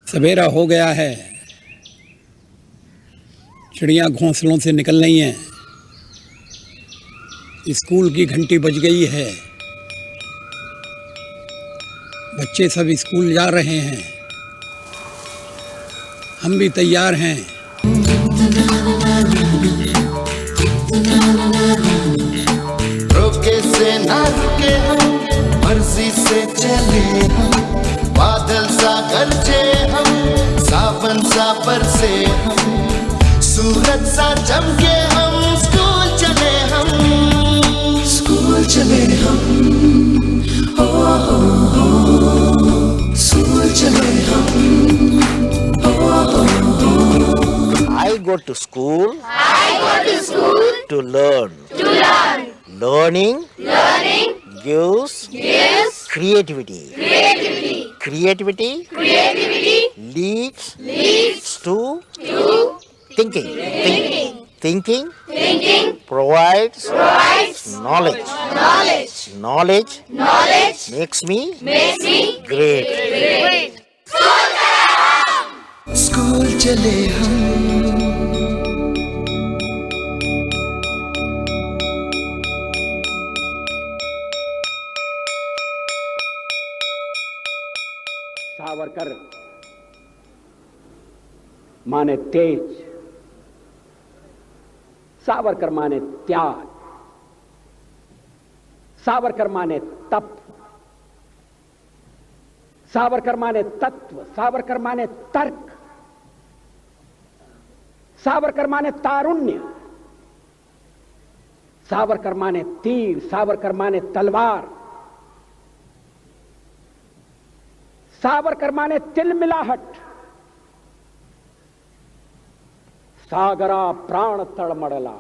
सवेरा हो गया है, चिड़ियाँ घोंसलों से निकल रही हैं, स्कूल की घंटी बज गई है, बच्चे सब स्कूल जा रहे हैं, हम भी तैयार हैं। रोके से ना रुके हम, मर्जी से चले हम, बादल सा गरजे हम, सावन सा बरसे हम, सूरज सा चमके हम, स्कूल चले हम, स्कूल चले हम, हो स्कूल चले हम, हो। I go to school to learn. Learning gives creativity. Creativity leads to thinking. Thinking provides knowledge. Knowledge makes me great. School चले हम। सावरकर माने तेज, सावरकर माने त्याग, सावरकर माने तप, सावरकर माने तत्व, सावरकर माने तर्क, सावरकर माने तारुण्य, सावरकर माने तीर, सावरकर माने तलवार, सावरकर माने तिलमिलाहट, सागरा प्राण तड़मड़ला,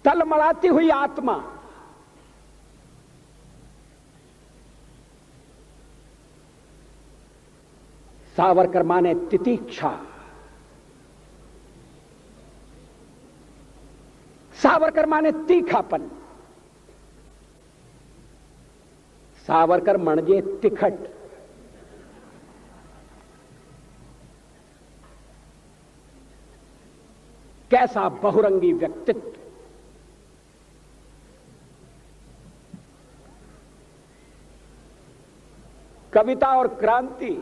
तलमड़ाती हुई आत्मा, सावरकर माने तितीक्षा, सावरकर माने तीखापन, सावरकर म्हणजे तिखट, कैसा बहुरंगी व्यक्तित्व। कविता और क्रांति।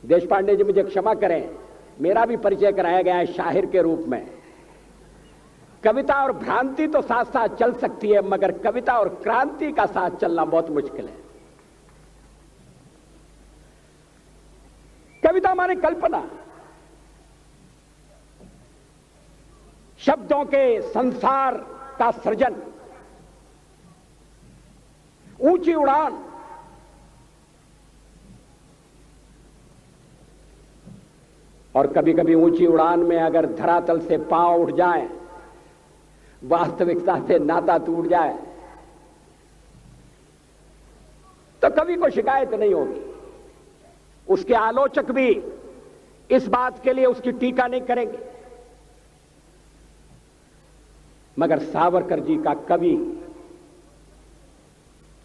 देशपांडे जी मुझे क्षमा करें, मेरा भी परिचय कराया गया है शाहिर के रूप में। कविता और भ्रांति तो साथ साथ चल सकती है, मगर कविता और क्रांति का साथ चलना बहुत मुश्किल है। कविता माने कल्पना, शब्दों के संसार का सृजन, ऊंची उड़ान, और कभी कभी ऊंची उड़ान में अगर धरातल से पांव उठ जाए, वास्तविकता से नाता टूट जाए, तो कवि को शिकायत नहीं होगी। उसके आलोचक भी इस बात के लिए उसकी टीका नहीं करेंगे। मगर सावरकर जी का कवि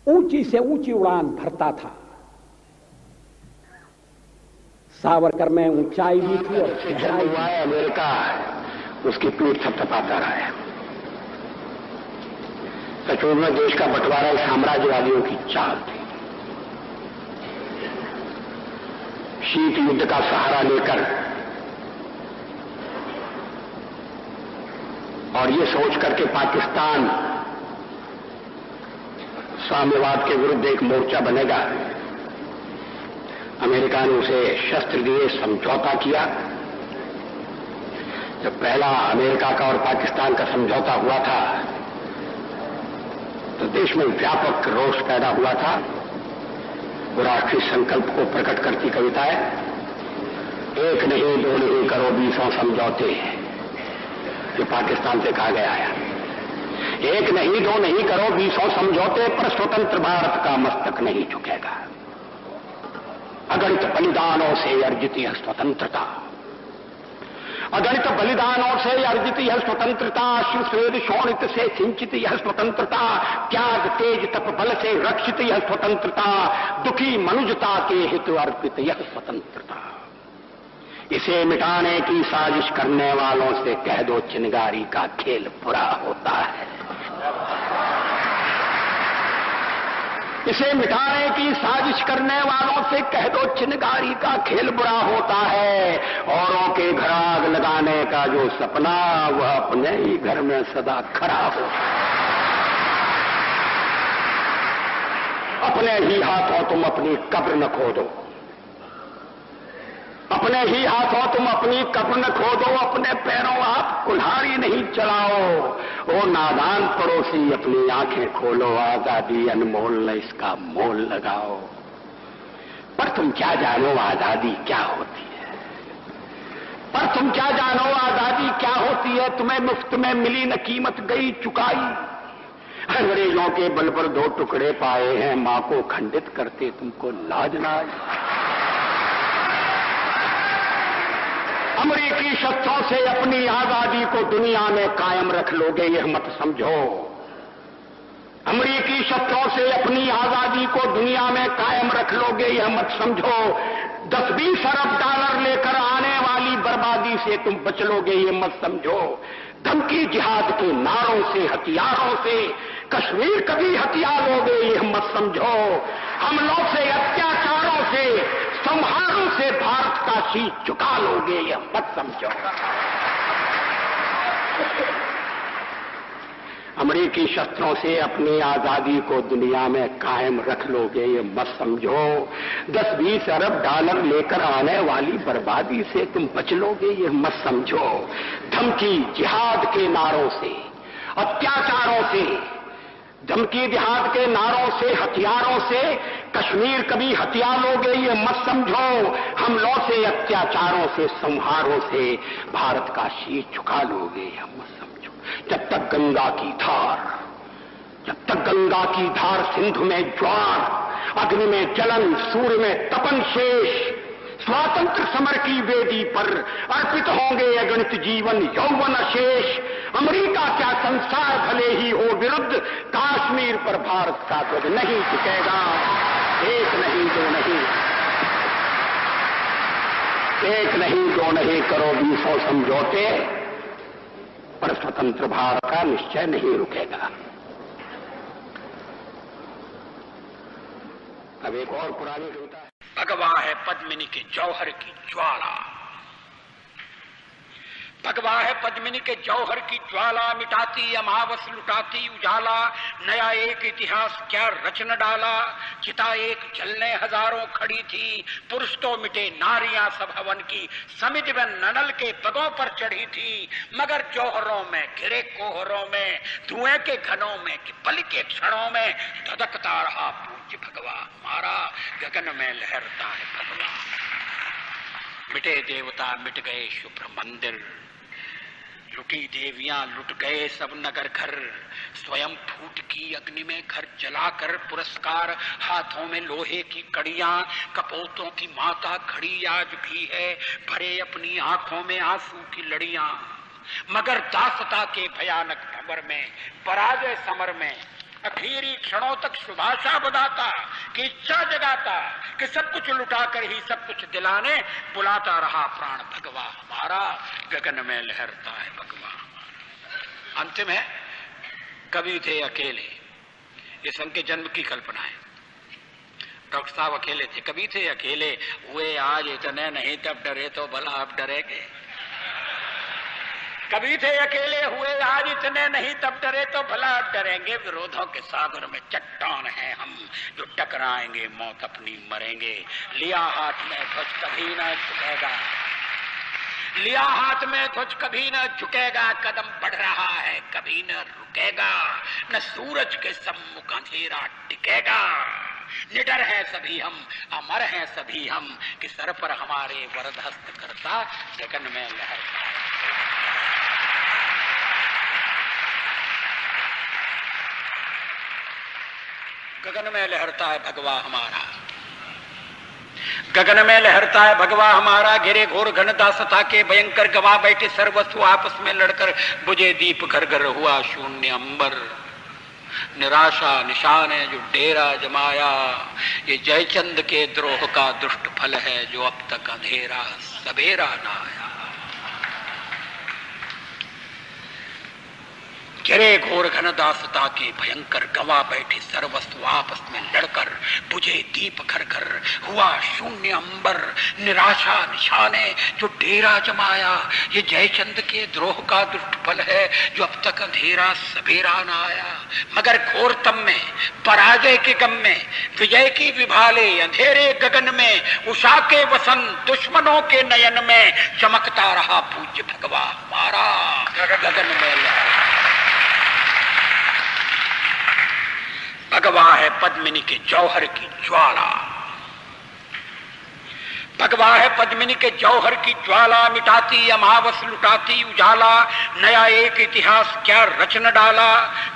ऊंची से ऊंची उड़ान भरता था। सावरकर में ऊंचाई भी थी और गहराई भी। अमेरिका उसकी पीठ थपथपाता रहा है। सचमुच में देश का बंटवारा साम्राज्यवादियों की चाल थी। शीत युद्ध का सहारा लेकर और ये सोच करके पाकिस्तान साम्यवाद के विरुद्ध एक मोर्चा बनेगा, अमेरिका ने उसे शस्त्र दिए, समझौता किया। जब पहला अमेरिका का और पाकिस्तान का समझौता हुआ था तो देश में व्यापक रोष पैदा हुआ था। वो राष्ट्रीय संकल्प को प्रकट करती कविताएं, एक नहीं दो नहीं करो 20 समझौते, जो पाकिस्तान से कहा गया है। एक नहीं दो नहीं करो 20 समझौते, पर स्वतंत्र भारत का मस्तक नहीं झुकेगा। अगणित बलिदानों से अर्जित यह स्वतंत्रता, अगणित बलिदानों से अर्जित यह स्वतंत्रता, शिव स्वेद शोणित से सिंचित यह स्वतंत्रता, त्याग तेज तप बल से रक्षित यह स्वतंत्रता, दुखी मनुजता के हित अर्पित यह स्वतंत्रता। इसे मिटाने की साजिश करने वालों से कह दो चिनगारी का खेल बुरा होता है। इसे मिटाने की साजिश करने वालों से कह दो चिनगारी का खेल बुरा होता है। औरों के घर आग लगाने का जो सपना, वह अपने ही घर में सदा खड़ा हो। अपने ही हाथों तुम अपनी कब्र न खोदो, अपने ही हाथों तुम अपनी कब्र न खोदो, अपने पैरों आप कुल्हाड़ी नहीं चलाओ। ओ नादान पड़ोसी अपनी आंखें खोलो, आजादी अनमोल न इसका मोल लगाओ। पर तुम क्या जानो आजादी क्या होती है, पर तुम क्या जानो आजादी क्या होती है। तुम्हें मुफ्त में मिली न कीमत गई चुकाई। अंग्रेजों के बल पर 2 टुकड़े पाए हैं, मां को खंडित करते तुमको लाज ना आई। अमेरिकी शस्त्रों से अपनी आजादी को दुनिया में कायम रख लोगे यह मत समझो। अमेरिकी शस्त्रों से अपनी आजादी को दुनिया में कायम रख लोगे यह मत समझो। 10-20 अरब डॉलर लेकर आने वाली बर्बादी से तुम बच लोगे यह मत समझो। धमकी जिहाद के नारों से, हथियारों से कश्मीर कभी हथिया लोगे यह मत समझो। हमलों से, अत्याचारों से, संहारों से भारत का शीश झुका लोगे यह मत समझो। अमेरिकी शस्त्रों से अपनी आजादी को दुनिया में कायम रख लोगे ये मत समझो। 10-20 अरब डॉलर लेकर आने वाली बर्बादी से तुम बच लोगे ये मत समझो। धमकी जिहाद के नारों से, अत्याचारों से, धमकी जिहाद के नारों से, हथियारों से कश्मीर कभी हथिया लोगे ये मत समझो। हमलों से, अत्याचारों से, संहारों से भारत का शीश झुका लोगे यह मत समझो। जब तक गंगा की धार, जब तक गंगा की धार सिंधु में ज्वार, अग्नि में जलन, सूर्य में तपन शेष, स्वातंत्र समर की वेदी पर अर्पित होंगे अगणित जीवन यौवन अशेष। अमेरिका क्या संसार भले ही हो विरुद्ध, कश्मीर पर भारत का ध्वज नहीं झुकेगा। एक नहीं दो नहीं, एक नहीं दो नहीं करो 20 समझौते, पर स्वतंत्र भारत का निश्चय नहीं रुकेगा। अब एक और पुरानी कविता है। भगवा है पद्मिनी के जौहर की ज्वाला, भगवा है पद्मिनी के जौहर की ज्वाला, मिटाती अमावस लुटाती उजाला। नया एक इतिहास क्या रचन डाला, चिता एक जलने हजारों खड़ी थी। पुरुष तो मिटे नारियां सब हवन की, समिध में ननल के पदों पर चढ़ी थी। मगर जौहरों में घिरे कोहरों में, धुएं के घनों में, पल के क्षणों में धधकता रहा पूज्य भगवा हमारा, गगन में लहरता है भगवा। मिटे देवता मिट गए शुभ्र मंदिर, लुटी देवियां लुट गए सब नगर घर। स्वयं फूट की अग्नि में घर जलाकर पुरस्कार, हाथों में लोहे की कड़ियां। कपोतों की माता खड़ी आज भी है, भरे अपनी आंखों में आंसू की लड़ियां। मगर दासता के भयानक भंवर में, पराजय समर में, आखिरी क्षणों तक शुभाशा बधाता कि इच्छा जगाता कि सब कुछ लुटाकर ही सब कुछ दिलाने बुलाता रहा प्राण भगवा हमारा, गगन में लहरता है भगवा। अंतिम है, कवि थे अकेले। ये संघ के जन्म की कल्पना है। डॉक्टर साहब अकेले थे, कवि थे अकेले। हुए आज इतने नहीं तब डरे तो भला अब डरेंगे। कभी थे अकेले, हुए आज इतने नहीं तब डरे तो भला अब डरेंगे। विरोधों के सागर में चट्टान हैं हम, जो टकराएंगे मौत अपनी मरेंगे। लिया हाथ में ध्वज कभी न झुकेगा, लिया हाथ में ध्वज कभी न झुकेगा। कदम बढ़ रहा है कभी न रुकेगा, न सूरज के सम्मुख अंधेरा टिकेगा। निडर है सभी हम, अमर हैं सभी हम, कि सर पर हमारे वरद हस्त करता गगन में लहरता है। गगन में लहरता है भगवा हमारा, गगन में लहरता है भगवा हमारा, घिरे घोर घन दासता के भयंकर, गवा बैठे सर्वस्व आपस में लड़कर, बुझे दीप घर घर हुआ शून्य अंबर। निराशा निशान है जो डेरा जमाया, ये जयचंद के द्रोह का दुष्ट फल है, जो अब तक अंधेरा सवेरा ना आया। घिरे घोर घन दासता के भयंकर, गवा बैठे सर्वस्व आपस में लड़कर, बुझे दीप घर घर हुआ शून्य अंबर। निराशा निशाने जो डेरा जमाया, ये जयचंद के द्रोह का दुष्ट फल है, जो अब तक अंधेरा सवेरा न आया। मगर घोरतम में पराजय के गम में, विजय की विभाले अंधेरे गगन में, उषा के वसंत दुश्मनों के नयन में, चमकता रहा पूज्य भगवा हमारा गगन में लहरा। भगवा है पद्मिनी के जौहर की ज्वाला, भगवा है पद्मिनी के जौहर की ज्वाला, मिटाती अमावस लुटाती उजाला। नया एक इतिहास क्या रचन डाला,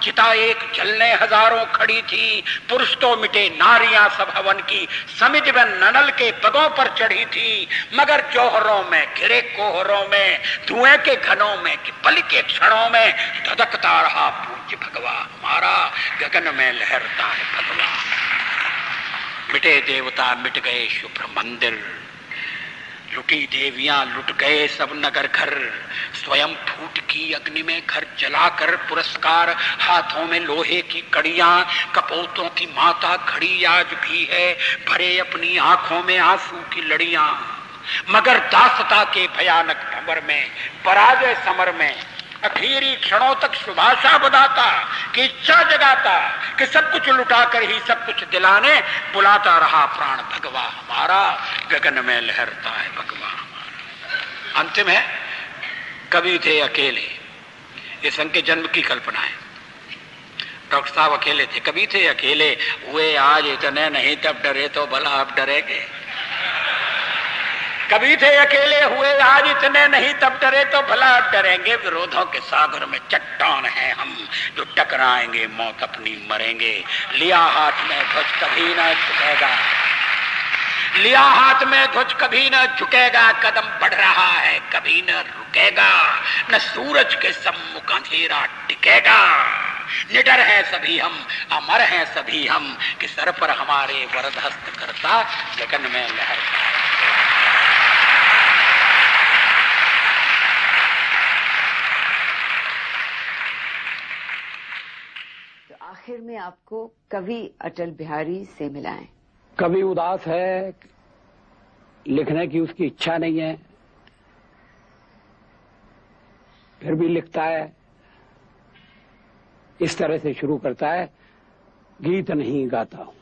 चिता एक जलने हजारों खड़ी थी, पुरुष तो मिटे नारियां सब हवन की, समिज में ननल के पदों पर चढ़ी थी। मगर जौहरों में घिरे कोहरों में, धुएं के घनों में कि पल के क्षणों में, धधकता रहा पूज्य भगवा हमारा गगन में लहरता है भगवा। मिटे देवता मिट गए शुभ्र मंदिर, लुटी देवियां लुट गए सब नगर घर, स्वयं फूट की अग्नि में घर जलाकर, पुरस्कार हाथों में लोहे की कड़ियां, कपोतों की माता खड़ी आज भी है, भरे अपनी आंखों में आंसू की लड़ियां। मगर दासता के भयानक भंवर में, पराजय समर में, आखिरी क्षणों तक शुभाशा बधाता कि इच्छा जगाता कि सब कुछ लुटा कर ही सब कुछ दिलाने बुलाता रहा प्राण भगवा हमारा गगन में लहरता है भगवा हमारा। अंतिम है, कवि थे अकेले। ये संघ के जन्म की कल्पना है। डॉक्टर साहब अकेले थे, कवि थे अकेले, हुए आज इतने नहीं तब डरे तो भला अब डरेंगे। कभी थे अकेले, हुए आज इतने नहीं तब डरे तो भला अब डरेंगे। विरोधों के सागर में चट्टान हैं हम, जो टकराएंगे मौत अपनी मरेंगे। लिया हाथ में ध्वज कभी न झुकेगा, लिया हाथ में ध्वज कभी न झुकेगा, कदम बढ़ रहा है कभी न रुकेगा, न सूरज के सम्मुख अंधेरा टिकेगा। निडर हैं सभी हम, अमर हैं सभी हम, कि सर पर हमारे वरद हस्त करता गगन में लहरता है। आखिर में आपको कवि अटल बिहारी से मिलाएं। कवि उदास है, लिखने की उसकी इच्छा नहीं है, फिर भी लिखता है। इस तरह से शुरू करता है, गीत नहीं गाता हूं,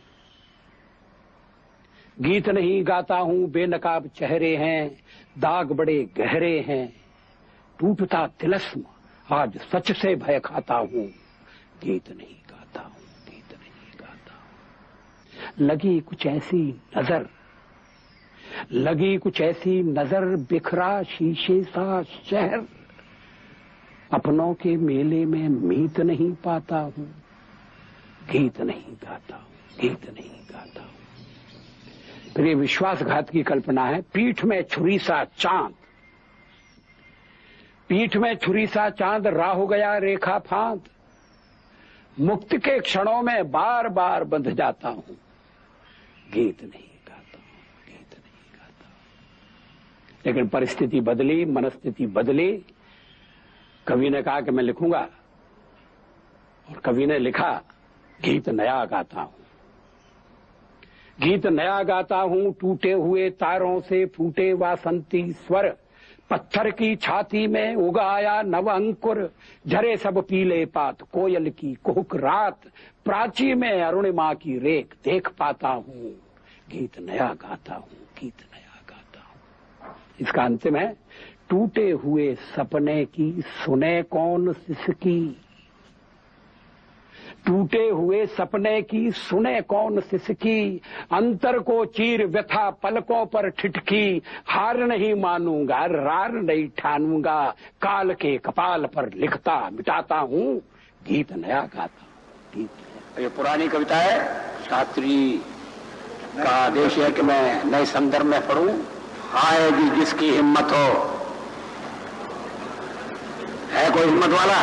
गीत नहीं गाता हूं, बेनकाब चेहरे हैं, दाग बड़े गहरे हैं, टूटता तिलस्म आज सच से भय खाता हूं, गीत नहीं गाता हूं, गीत नहीं गाता हूं। लगी कुछ ऐसी नजर, लगी कुछ ऐसी नजर, बिखरा शीशे सा शहर, अपनों के मेले में मीत नहीं पाता हूं, गीत नहीं गाता हूं, गीत नहीं गाता हूं। फिर ये विश्वासघात की कल्पना है, पीठ में छुरी सा चांद, पीठ में छुरी सा चांद, राह गया रेखा फांद, मुक्त के क्षणों में बार बार बंध जाता हूं, गीत नहीं गाता हूं, गीत नहीं गाता हूं। लेकिन परिस्थिति बदली, मनस्थिति बदली। कवि ने कहा कि मैं लिखूंगा, और कवि ने लिखा, गीत नया गाता हूं, गीत नया गाता हूं, टूटे हुए तारों से फूटे वासंती स्वर, पत्थर की छाती में उगाया नव अंकुर, झरे सब पीले पात, कोयल की कुहुक रात, प्राची में अरुणिमा की रेख देख पाता हूं, गीत नया गाता हूं, गीत नया गाता हूं। इसका अंतिम है, टूटे हुए सपने की सुने कौन सिसकी, टूटे हुए सपने की सुने कौन सिसकी, अंतर को चीर व्यथा पलकों पर ठिठकी, हार नहीं मानूंगा रार नहीं ठानूंगा, काल के कपाल पर लिखता मिटाता हूं, गीत नया गाता हूं, गीत नया। ये पुरानी कविता है, शास्त्री का आदेश है कि मैं नए संदर्भ में पढ़ूं। आएगी जिसकी हिम्मत हो। है कोई हिम्मत वाला?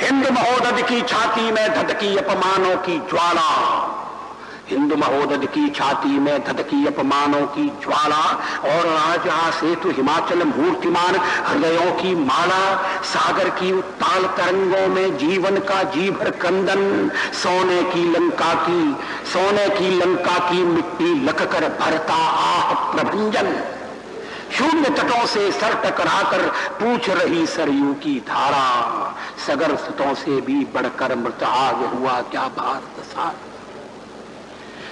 हिंद महोदध की छाती में धधकी अपमानों की ज्वाला, हिंद महोदध की छाती में धधकी अपमानों की ज्वाला, और राजहा सेतु हिमाचल मूर्तिमान हृदयों की माला, सागर की उत्ताल तरंगों में जीवन का जीभर क्रंदन, सोने की लंका की मिट्टी लककर भरता आह प्रभंजन, शून्य तटों से सर टकराकर पूछ रही सरयू की धारा, सगर सुतों से भी बढ़कर मृत आज हुआ क्या भारत सारा।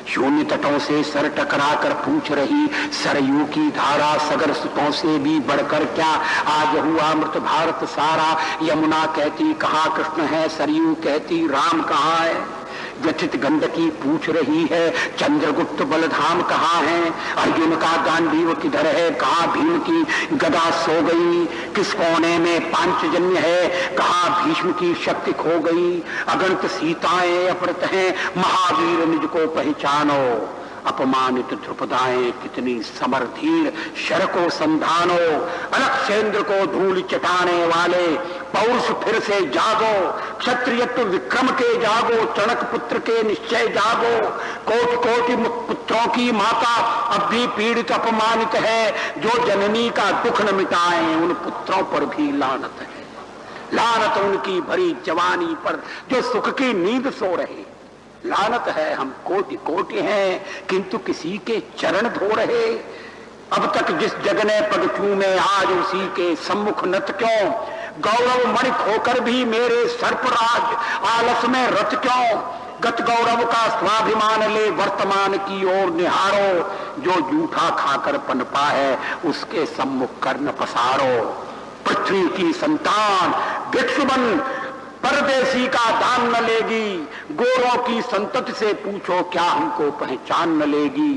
शून्य तटों से सर टकराकर पूछ रही सरयू की धारा, सगर सुतों से भी बढ़कर क्या आज हुआ मृत भारत सारा। यमुना कहती कहाँ कृष्ण है, सरयू कहती राम कहाँ है। व्यथित गंडकी पूछ रही है चंद्रगुप्त बलधाम कहाँ है। अर्जुन का गांडीव किधर है, कहाँ भीम की गदा सो गई। किस कोने में पांचजन्य है, कहाँ भीष्म की शक्ति खो गई। अगणित सीताएं अपहृत हैं, महावीर निज को पहचानो। अपमानित ध्रुपदाएं कितनी समरधीर, शर को संधानो। अलक्षेंद्र को धूल चटाने वाले पौरुष फिर से जागो। क्षत्रियत्व विक्रम के जागो, चणक पुत्र के निश्चय जागो। कोटि कोटि पुत्रों की माता अब भी पीड़ित अपमानित है, जो जननी का दुख न मिटाए उन पुत्रों पर भी लानत है। लानत उनकी भरी जवानी पर जो सुख की नींद सो रहे। लानत है हम कोटि कोटि हैं, किंतु किसी के चरण धो रहे। अब तक जिस जग ने पग चूमे आज उसी के सम्मुख नत क्यों। गौरव मणि खोकर भी मेरे सर्पराज आलस में रत क्यों। गत गौरव का स्वाभिमान ले वर्तमान की ओर निहारो। जो जूठा खाकर पनपा है उसके सम्मुख कर्ण पसारो। पृथ्वी की संतान भिक्षु बन परदेसी का दान न लेगी। गोरों की संतति से पूछो क्या हमको पहचान न लेगी।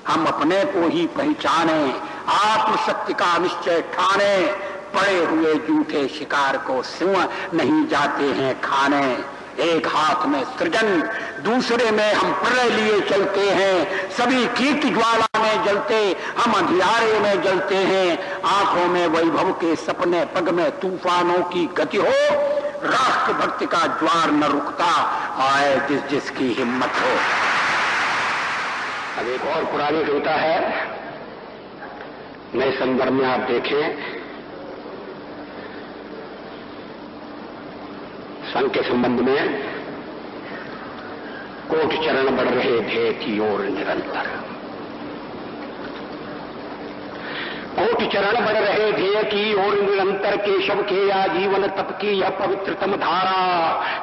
हम अपने को ही पहचाने, आत्मशक्ति का निश्चय ठाने। पड़े हुए जूठे शिकार को सिंह नहीं जाते हैं खाने। एक हाथ में सृजन, दूसरे में हम प्रलय लिए चलते हैं। सभी कीर्ति ज्वाला में जलते, हम अंधियारे में जलते हैं। आंखों में वैभव के सपने, पग में तूफानों की गति हो। राष्ट्र भक्ति का ज्वार न रुकता, आए जिस जिसकी हिम्मत हो। अब एक और पुरानी कविता है, नए संदर्भ में आप देखें। संघ के संबंध में कोटि चरण बढ़ रहे थे की ओर निरंतर। कोटि चरण बढ़ रहे ध्येय की ओर निरंतर। केशव के आजीवन तप की यह पवित्रतम धारा।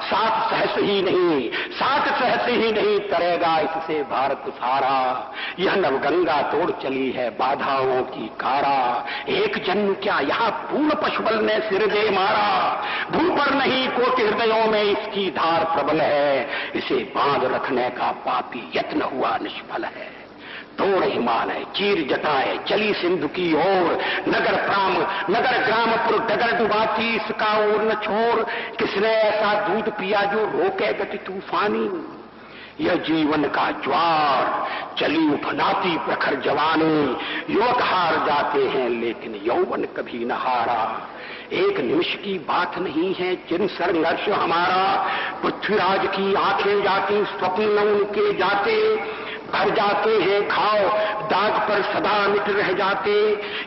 सात सहस ही नहीं तरेगा इससे भारत सारा। यह नवगंगा तोड़ चली है बाधाओं की कारा। एक जन्म क्या यहाँ पूर्ण पशुबल ने सिर दे मारा। भू पर नहीं कोटि हृदयों में इसकी धार प्रबल है। इसे बांध रखने का पापी यत्न हुआ निष्फल है। तोड़ हिमालय चीर जटाए चली सिंधु की ओर। नगर ग्रामपुर डगर डुबाती इसका ओर न छोड़। किसने ऐसा दूध पिया जो रोके गति तूफानी। यह जीवन का ज्वार चली उफनाती प्रखर जवानी। युवक हार जाते हैं लेकिन यौवन कभी न हारा। एक निमिष की बात नहीं है जिन संघर्ष हमारा। पृथ्वीराज की आंखें जाती स्वप्न उनके जाते। भर जाते हैं घाव दाग पर सदा मिट रह जाते।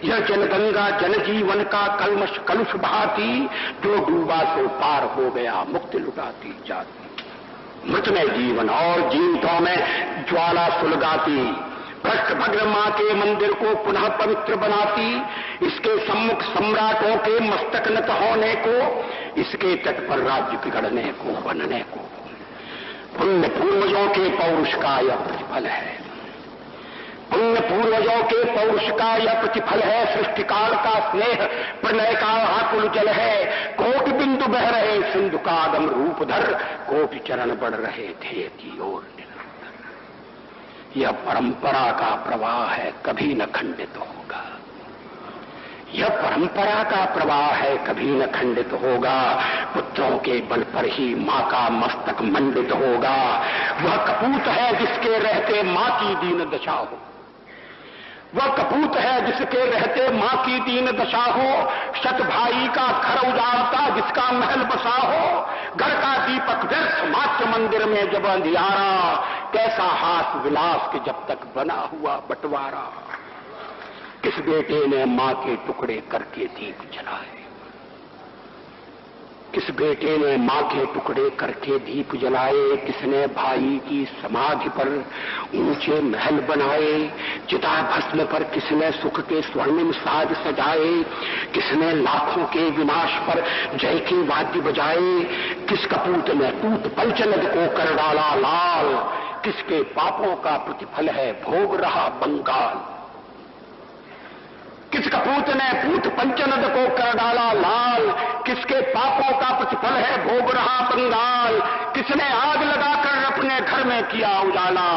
यह जनगंगा जनजीवन का कलमश कलुष बहाती। जो डूबा सो पार हो गया मुक्ति लुटाती जाती। मृत में जीवन और जीवितों में ज्वाला सुलगाती। भ्रष्ट भद्र मां के मंदिर को पुनः पवित्र बनाती। इसके सम्मुख सम्राटों के मस्तक नत होने को। इसके तट पर राज्य बिगड़ने को बनने को। पुण्य पूर्वजों के पौरुष का यह प्रतिफल है। पुण्य पूर्वजों के पौरुष का यह प्रतिफल है। सृष्टिकाल का स्नेह प्रलय का आकुल जल है। कोटि बिंदु बह रहे सिंधु का आगम रूप धर। कोटि चरण बढ़ रहे ध्येय की ओर निरंतर। यह परंपरा का प्रवाह है कभी न खंडित होगा। यह परंपरा का प्रवाह है कभी न खंडित होगा। पुत्रों के बल पर ही मां का मस्तक मंडित होगा। वह कपूत है जिसके रहते मां की दीन दशा हो, वह कपूत है जिसके रहते मां की दीन दशा हो। शत भाई का घर उजाड़ता जिसका महल बसा हो, घर का दीपक व्यर्थ मात्र मंदिर में जब अंधियारा, कैसा हास विलास के जब तक बना हुआ बंटवारा। किस बेटे ने मां के टुकड़े करके दीप जलाए, किस बेटे ने मां के टुकड़े करके दीप जलाए। किसने भाई की समाधि पर ऊंचे महल बनाए, चिता भस्म पर किसने सुख के स्वर्णिम साज सजाए। किसने लाखों के विनाश पर जय के वाद्य बजाए। किस कपूत ने पूत पंचनद को कर डाला लाल, किसके पापों का प्रतिफल है भोग रहा बंगाल। किस कपूत ने पूत पंचनद को कर डाला लाल, किसके पापों का प्रतिफल है भोग रहा बंगाल। किसने आग लगाकर अपने घर में किया उजाला,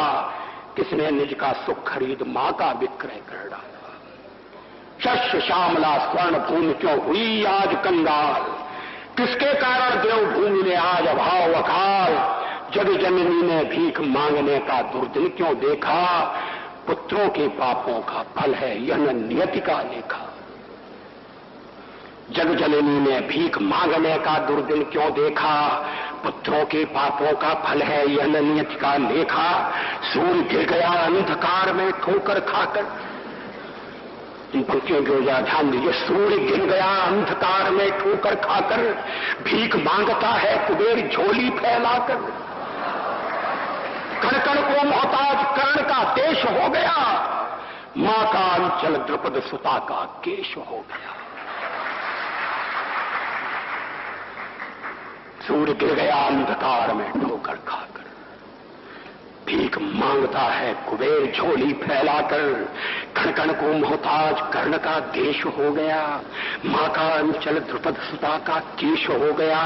किसने निज का सुख खरीद मां का विक्रय कर डाला। शस्य श्यामला स्वर्ण भूमि क्यों हुई आज कंगाल, किसके कारण देवभूमि ने आज अभाव अकाल। जग जननी ने भीख मांगने का दुर्दिन क्यों देखा, पुत्रों के पापों का फल है यह नियति का लेखा। जग जननी ने भीख मांगने का दुर्दिन क्यों देखा, पुत्रों के पापों का फल है यह नियति का लेखा। सूर्य गिर गया अंधकार में ठोकर खाकर, इन पंक्तियों को ध्यान दीजिए। सूर्य गिर गया अंधकार में ठोकर खाकर, भीख मांगता है कुबेर झोली फैलाकर। कण कण को मोहताज कर्ण का देश हो गया, मां का अंचल द्रुपद सुता का केश हो गया। सूर्य गिर गया अंधकार में ठोकर खाकर, भीख मांगता है कुबेर झोली फैलाकर। कण कण को मोहताज कर्ण का देश हो गया, मां का अंचल द्रुपद सुता का केश हो गया।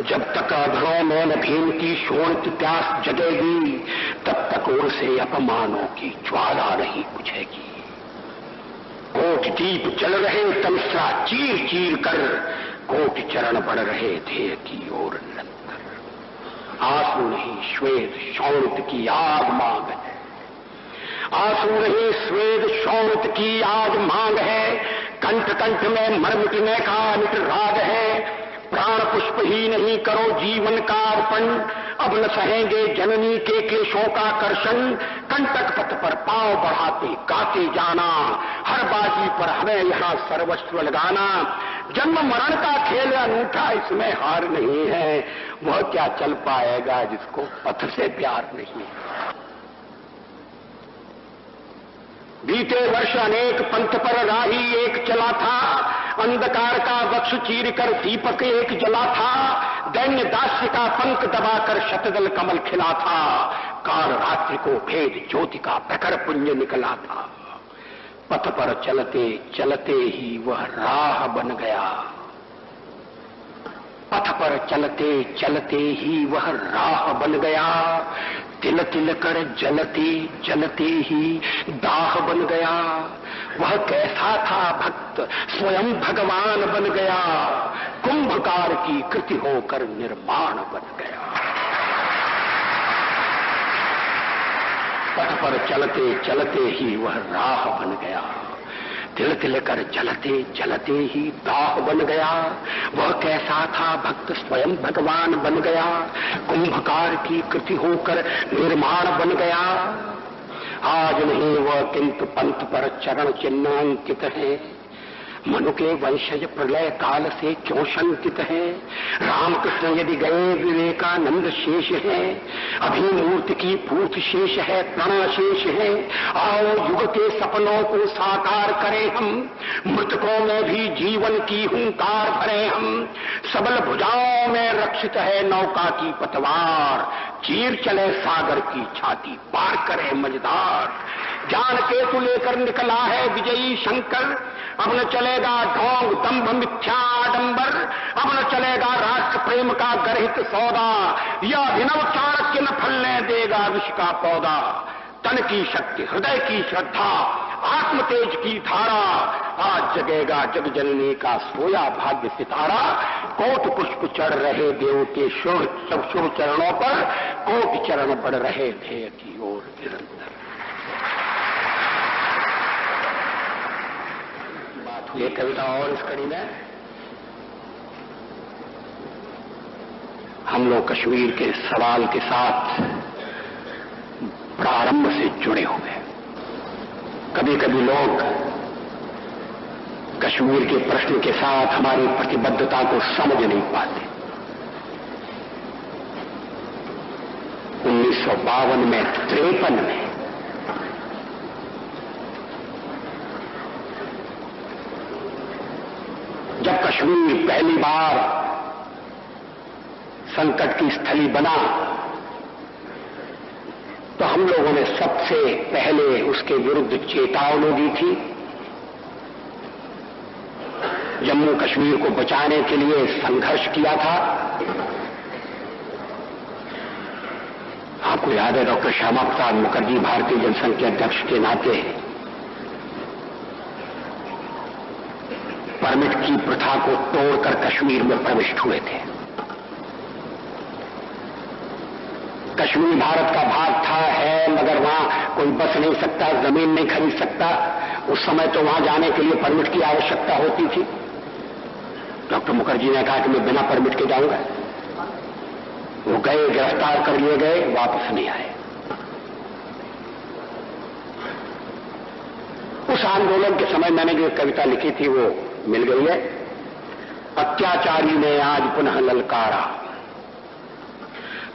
जब तक अधरों में न भीम की शोणित प्यास जगेगी, तब तक उनसे अपमानों की ज्वाला नहीं बुझेगी। कोट दीप जल रहे तमसा चीर चीर कर, कोट चरण बढ़ रहे ध्येय की ओर निरंतर। आंसू नहीं श्वेत शौणित की आग मांग है, आंसू नहीं श्वेत शौणित की आज मांग है। कंठ कंठ में मर मिटने का अनिट राग है, प्राण पुष्प ही नहीं करो जीवन का अर्पण। अब न सहेंगे जननी के केशों का कर्षण, कंटक पथ पर पांव बढ़ाते गाते जाना, हर बाजी पर हमें यहाँ सर्वस्व लगाना। जन्म मरण का खेल अनूठा इसमें हार नहीं है, वह क्या चल पाएगा जिसको पथ से प्यार नहीं। बीते वर्ष अनेक पंथ पर राही एक चला था, अंधकार का वक्ष चीर कर दीपक एक जला था। दैन्य दास्य का पंख दबाकर शतदल कमल खिला था, काल रात्रि को भेद ज्योति का प्रखर पुंज निकला था। पथ पर चलते चलते ही वह राह बन गया, पथ पर चलते चलते ही वह राह बन गया। तिल तिल कर जलते जलते ही दाह बन गया। वह कैसा था भक्त स्वयं भगवान बन गया, कुंभकार की कृति होकर निर्माण बन गया। पथ पर चलते चलते ही वह राह बन गया, तिल तिल कर जलते जलते ही दाह बन गया। वह कैसा था भक्त स्वयं भगवान बन गया, कुंभकार की कृति होकर निर्माण बन गया। आज नहीं वह किंतु पंथ पर चरण चिन्ह अंकित है, मनु के वंशज प्रलय काल से क्यों शंकित है। रामकृष्ण यदि गए विवेकानंद शेष है, अभी मूर्ति की पूर्ति शेष है, प्रण शेष है। आओ युग के सपनों को साकार करें हम, मृतकों में भी जीवन की हुंकार भरें हम। सबल भुजाओं में रक्षित है नौका की पतवार, चीर चले सागर की छाती पार करे मझधार। ज्ञान केतु लेकर निकला है विजयी शंकर, अब न चलेगा ढोंग दंभ मिथ्या आडंबर। अब न चलेगा राष्ट्र प्रेम का गर्हित सौदा, यह अभिनव चाणक्य न फलने देगा विष का पौधा। तन की शक्ति हृदय की श्रद्धा, आत्म तेज की धारा, आज जगेगा जग जननी का सोया भाग्य सितारा। कोट पुष्प चढ़ रहे देव के शुभ चरणों पर, कोट चरण बढ़ रहे ध्येय की ओर निरंतर। बात हुई कविता और इस कड़ी में हम लोग कश्मीर के सवाल के साथ प्रारंभ से जुड़े हुए। कभी कभी लोग कश्मीर के प्रश्न के साथ हमारी प्रतिबद्धता को समझ नहीं पाते। 1952 में 53 में जब कश्मीर पहली बार संकट की स्थली बना, तो हम लोगों ने सबसे पहले उसके विरुद्ध चेतावनी दी थी। जम्मू कश्मीर को बचाने के लिए संघर्ष किया था। आपको याद है डॉक्टर श्यामा प्रसाद मुखर्जी भारतीय जनसंघ के अध्यक्ष के नाते परमिट की प्रथा को तोड़कर कश्मीर में प्रविष्ट हुए थे। कश्मीर भारत का भाग था, है, मगर वहां कोई बस नहीं सकता, जमीन नहीं खरीद सकता। उस समय तो वहां जाने के लिए परमिट की आवश्यकता होती थी। डॉक्टर मुखर्जी ने कहा कि मैं बिना परमिट के जाऊंगा। वो गए, गिरफ्तार कर लिए गए, वापस नहीं आए। उस आंदोलन के समय मैंने जो कविता लिखी थी वो मिल गई है। अत्याचारी ने आज पुनः ललकारा,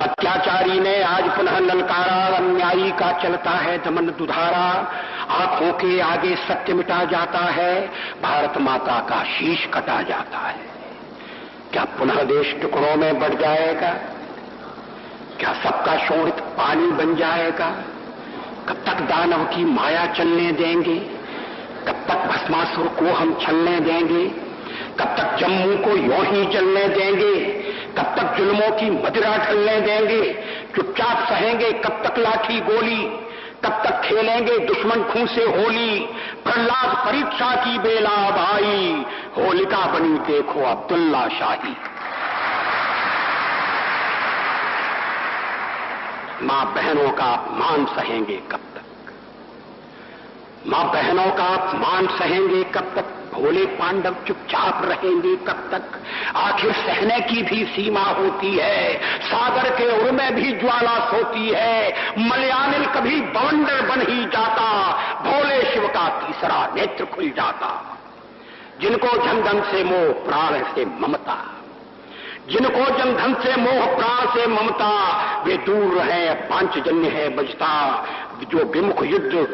अत्याचारी ने आज पुनः ललकारा, अन्यायी का चलता है दमन दुधारा। आंखों के आगे सत्य मिटा जाता है, भारत माता का शीश कटा जाता है। क्या पुनः देश टुकड़ों में बढ़ जाएगा? क्या सबका शोणित पानी बन जाएगा? कब तक दानव की माया चलने देंगे? कब तक भस्मासुर को हम छलने देंगे? कब तक जम्मू को यूं ही जलने देंगे? कब तक जुल्मों की मदिरा ढलने देंगे? चुपचाप सहेंगे कब तक लाठी गोली? कब तक खेलेंगे दुश्मन खून से होली? प्रहलाद परीक्षा की बेला भाई, होलिका बनी देखो अब्दुल्ला शाही। मां बहनों का अपमान सहेंगे कब तक? मां बहनों का अपमान सहेंगे कब तक? भोले पांडव चुपचाप रहेंगे कब तक? आखिर सहने की भी सीमा होती है, सागर के उर में भी ज्वाला सोती है। मलयानिल कभी बवंडर बन ही जाता, भोले शिव का तीसरा नेत्र खुल जाता। जिनको जनधन से मोह प्राण से ममता, जिनको जनधन से मोह प्राण से ममता, वे दूर रहे पांचजन्य है बजता। जो विमुख युद्ध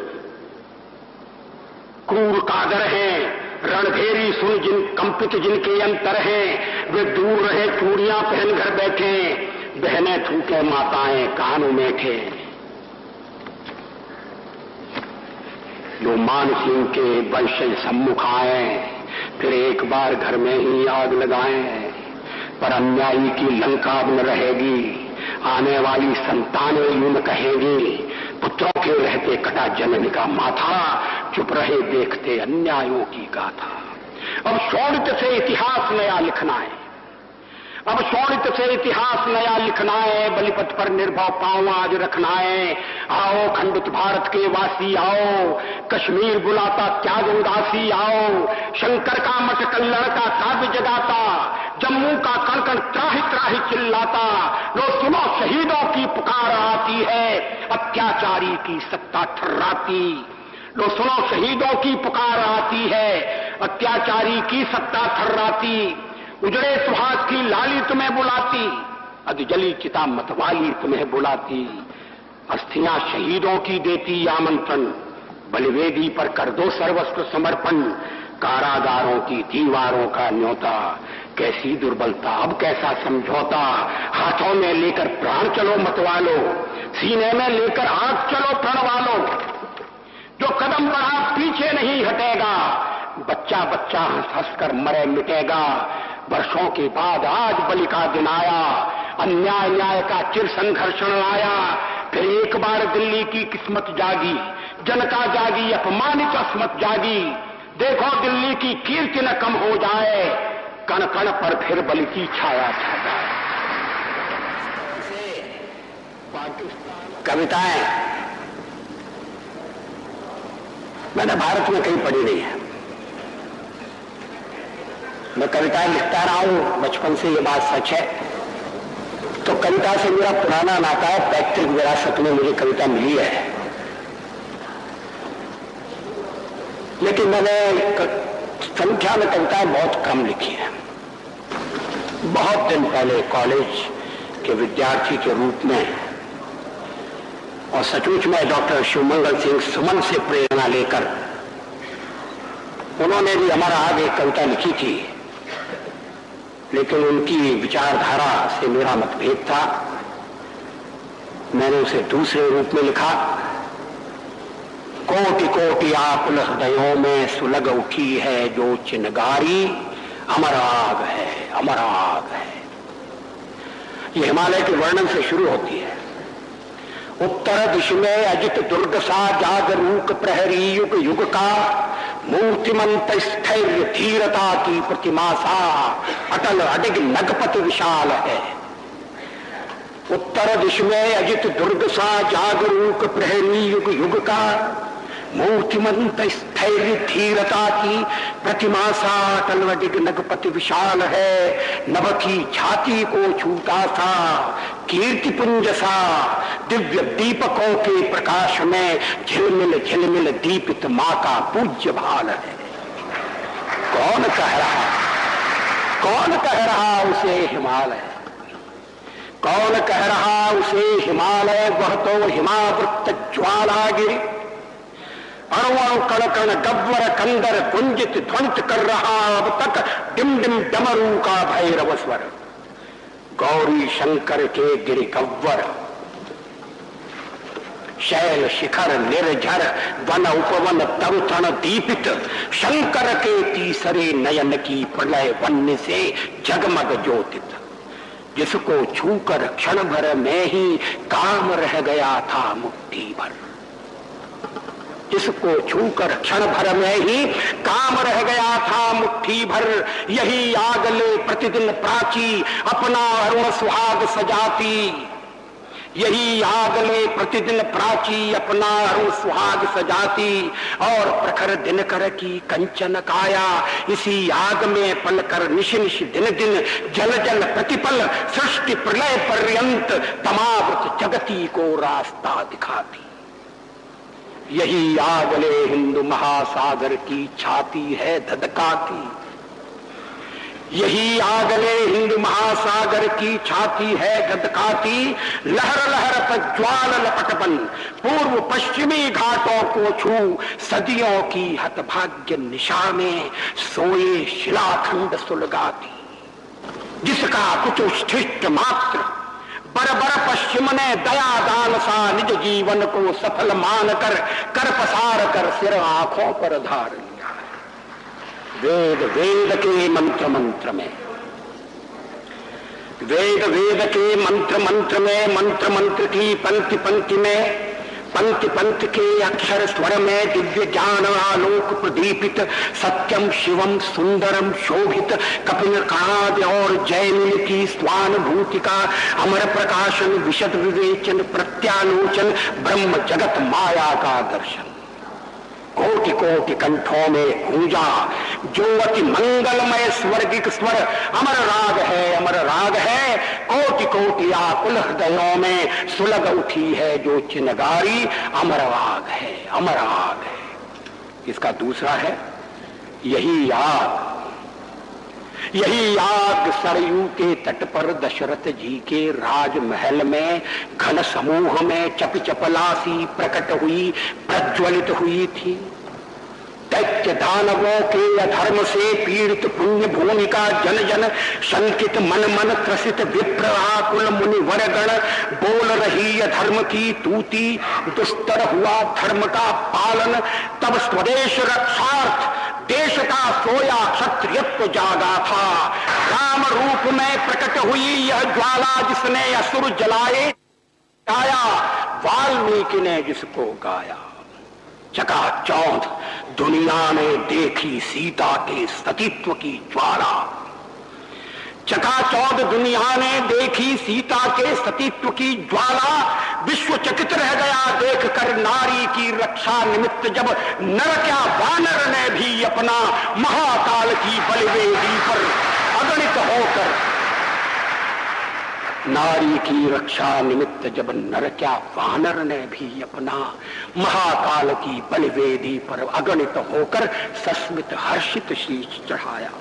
क्रूर कागर हैं, रणभेरी सुन जिन कंपित जिनके अंतर हैं, वे दूर रहे चूड़ियां पहन घर बैठे। बहनें थूके माताएं कानों में थे। जो मानसिंह के वंशज सम्मुख आए, फिर एक बार घर में ही आग लगाएं। पर अन्यायी की लंका अब न रहेगी, आने वाली संतानें यूं न कहेगी। पुत्रों के रहते कटा जननी का माथा, चुप रहे देखते अन्यायों की गाथा। अब शोणित से इतिहास नया लिखना है, अब शोणित से इतिहास नया लिखना है। बलिपथ पर निर्भव पांव आज रखना है। आओ खंडित भारत के वासी आओ, कश्मीर बुलाता त्याग उदासी आओ। शंकर का मठ कल्लड़ का काव्य जगाता, जम्मू का कण कण त्राहि त्राहि चिल्लाता। लो सुनो शहीदों की पुकार आती है, अत्याचारी की सत्ता थर्राती। लो सुनो शहीदों की पुकार आती है, अत्याचारी की सत्ता थर्राती। उजड़े सुहास की लाली तुम्हें बुलाती, अधजली चिता मतवाली तुम्हें बुलाती। अस्थियां शहीदों की देती आमंत्रण, बलिवेदी पर कर दो सर्वस्व समर्पण। कारागारों की दीवारों का न्योता, कैसी दुर्बलता अब कैसा समझौता। हाथों में लेकर प्राण चलो मतवालो, सीने में लेकर आग चलो प्रणवालो। जो कदम बढ़ा पीछे नहीं हटेगा, बच्चा बच्चा हंस हंस कर मरे मिटेगा। वर्षों के बाद आज बलि का दिन आया, अन्याय न्याय का चिर संघर्षण आया। फिर एक बार दिल्ली की किस्मत जागी, जनता जागी, अपमानित अस्मत जागी। देखो दिल्ली की कीर्ति न कम हो जाए, कण कण पर फिर बल की छाया छा जाए। कविताएं मैंने भारत में कहीं पढ़ी नहीं है। मैं कविताएं लिखता रहा हूं बचपन से, ये बात सच है। तो कविता से मेरा पुराना नाता है, पैतृक विरासत में मुझे कविता मिली है। लेकिन मैंने संख्या में कविताएं बहुत कम लिखी हैं। बहुत दिन पहले कॉलेज के विद्यार्थी के रूप में, और सचमुच में डॉक्टर शिवमंगल सिंह सुमन से प्रेरणा लेकर उन्होंने भी हमारा आगे एक कविता लिखी थी, लेकिन उनकी विचारधारा से मेरा मतभेद था। मैंने उसे दूसरे रूप में लिखा। कोटि कोटि आकुल हृदयों में सुलग उठी है जो चिनगारी, अमर आग है, अमर आग है। ये हिमालय के वर्णन से शुरू होती है। उत्तर दिश में अजित दुर्ग सा जागरूक प्रहरी युग युग का, मूर्तिमंत स्थैर्य धीरता की प्रतिमा सा अटल अडिग नगपति विशाल है। उत्तर दिश में अजित दुर्ग सा जागरूक प्रहरी युग युग का, मूर्तिमंत स्थैर्य धीरता की प्रतिमा सा अटल अडिग नगपति विशाल है। नभ की छाती को छूता सा कीर्ति पुंज सा, दिव्य दीपकों के प्रकाश में झिलमिल झिलमिल दीपित मां का पूज्य भाल है। कौन कह रहा, कौन कह रहा उसे हिमालय, कौन कह रहा उसे हिमालय, वह तो हिमावृत ज्वालागिरि, अणु अणु कण कण गव्वर कंदर गुंजित ध्वनित कर रहा अब तक डिम डिम डमरू का भैरव स्वर। गौरी शंकर के गिरि गव्वर, शैल शिखर निर्झर वन उपवन तरुतण दीपित, शंकर के तीसरे नयन की प्रलय वन्य से जगमग ज्योतित। जिसको छूकर क्षण भर में ही काम रह गया था मुट्ठी भर, जिसको छूकर क्षण भर में ही काम रह गया था मुट्ठी भर। यही आग ले प्रतिदिन प्राची अपना अरुण सुहाग सजाती, यही आग ले प्रतिदिन प्राची अपना अरुण सुहाग सजाती। और प्रखर दिनकर की कंचन काया इसी आग में पलकर निश निश दिन दिन जल जल प्रतिपल सृष्टि प्रलय पर्यंत तमावृत जगती को रास्ता दिखाती। यही आगले हिंदू महासागर की छाती है धधकाती, यही आगले हिंदू महासागर की छाती है धधकाती। लहर लहर प्रज्वाल लपटबन पूर्व पश्चिमी घाटों को छू, सदियों की हतभाग्य निशा में सोए शिलाखंड सुलगाती। जिसका कुछ उच्छिष्ट मात्र बरबर पश्चिम ने दया दान सा निज जीवन को सफल मानकर कर पसार कर सिर आंखों पर धार लिया। वेद वेद के मंत्र मंत्र में, वेद वेद के मंत्र मंत्र में, मंत्र मंत्र की पंक्ति पंक्ति में, पंक्ति पंक्ति के अक्षर स्वर में दिव्य ज्ञान आलोक प्रदीपित। सत्यम शिवम सुंदरम शोभित कपिल काद और जयमिल की स्वानुभूति का अमर प्रकाशन, विशद विवेचन प्रत्यालोचन, ब्रह्म जगत माया का दर्शन। कोटि कोटि कंठों में गूंजा जो अति मंगलमय स्वर्गिक स्वर, अमर राग है, अमर राग है। कोटि कोटि आकुल हृदयों में सुलग उठी है जो चिनगारी, अमर राग है, अमर राग है। इसका दूसरा है यही आग, यही आग सरयू के तट पर दशरथ जी के राजमहल में घन समूह में चप चपलासी प्रकट हुई, प्रज्वलित हुई थी। दैत्य दानवों के अधर्म से पीड़ित पुण्य भूमि का जन जन शंकित मन मन त्रसित विप्र आकुल मुनि वरगण बोल रही अधर्म की तूती, दुस्तर हुआ धर्म का पालन। तब स्वदेश रक्षार्थ देश का सोया क्षत्रियत्व जागा था। राम रूप में प्रकट हुई यह ज्वाला जिसने असुर जलाए आया, वाल्मीकि ने जिसको गाया। चकाचौंध दुनिया ने देखी सीता के सतीत्व की ज्वाला, चकाचौंध दुनिया ने देखी सीता के सतीत्व की ज्वाला। विश्व चकित रह गया देखकर नारी की रक्षा निमित्त जब नर क्या वानर ने भी अपना महाकाल की बलिवेदी पर अगणित होकर, नारी की रक्षा निमित्त जब नर क्या वानर ने भी अपना महाकाल की बलिवेदी पर अगणित होकर सस्मित हर्षित शीश चढ़ाया।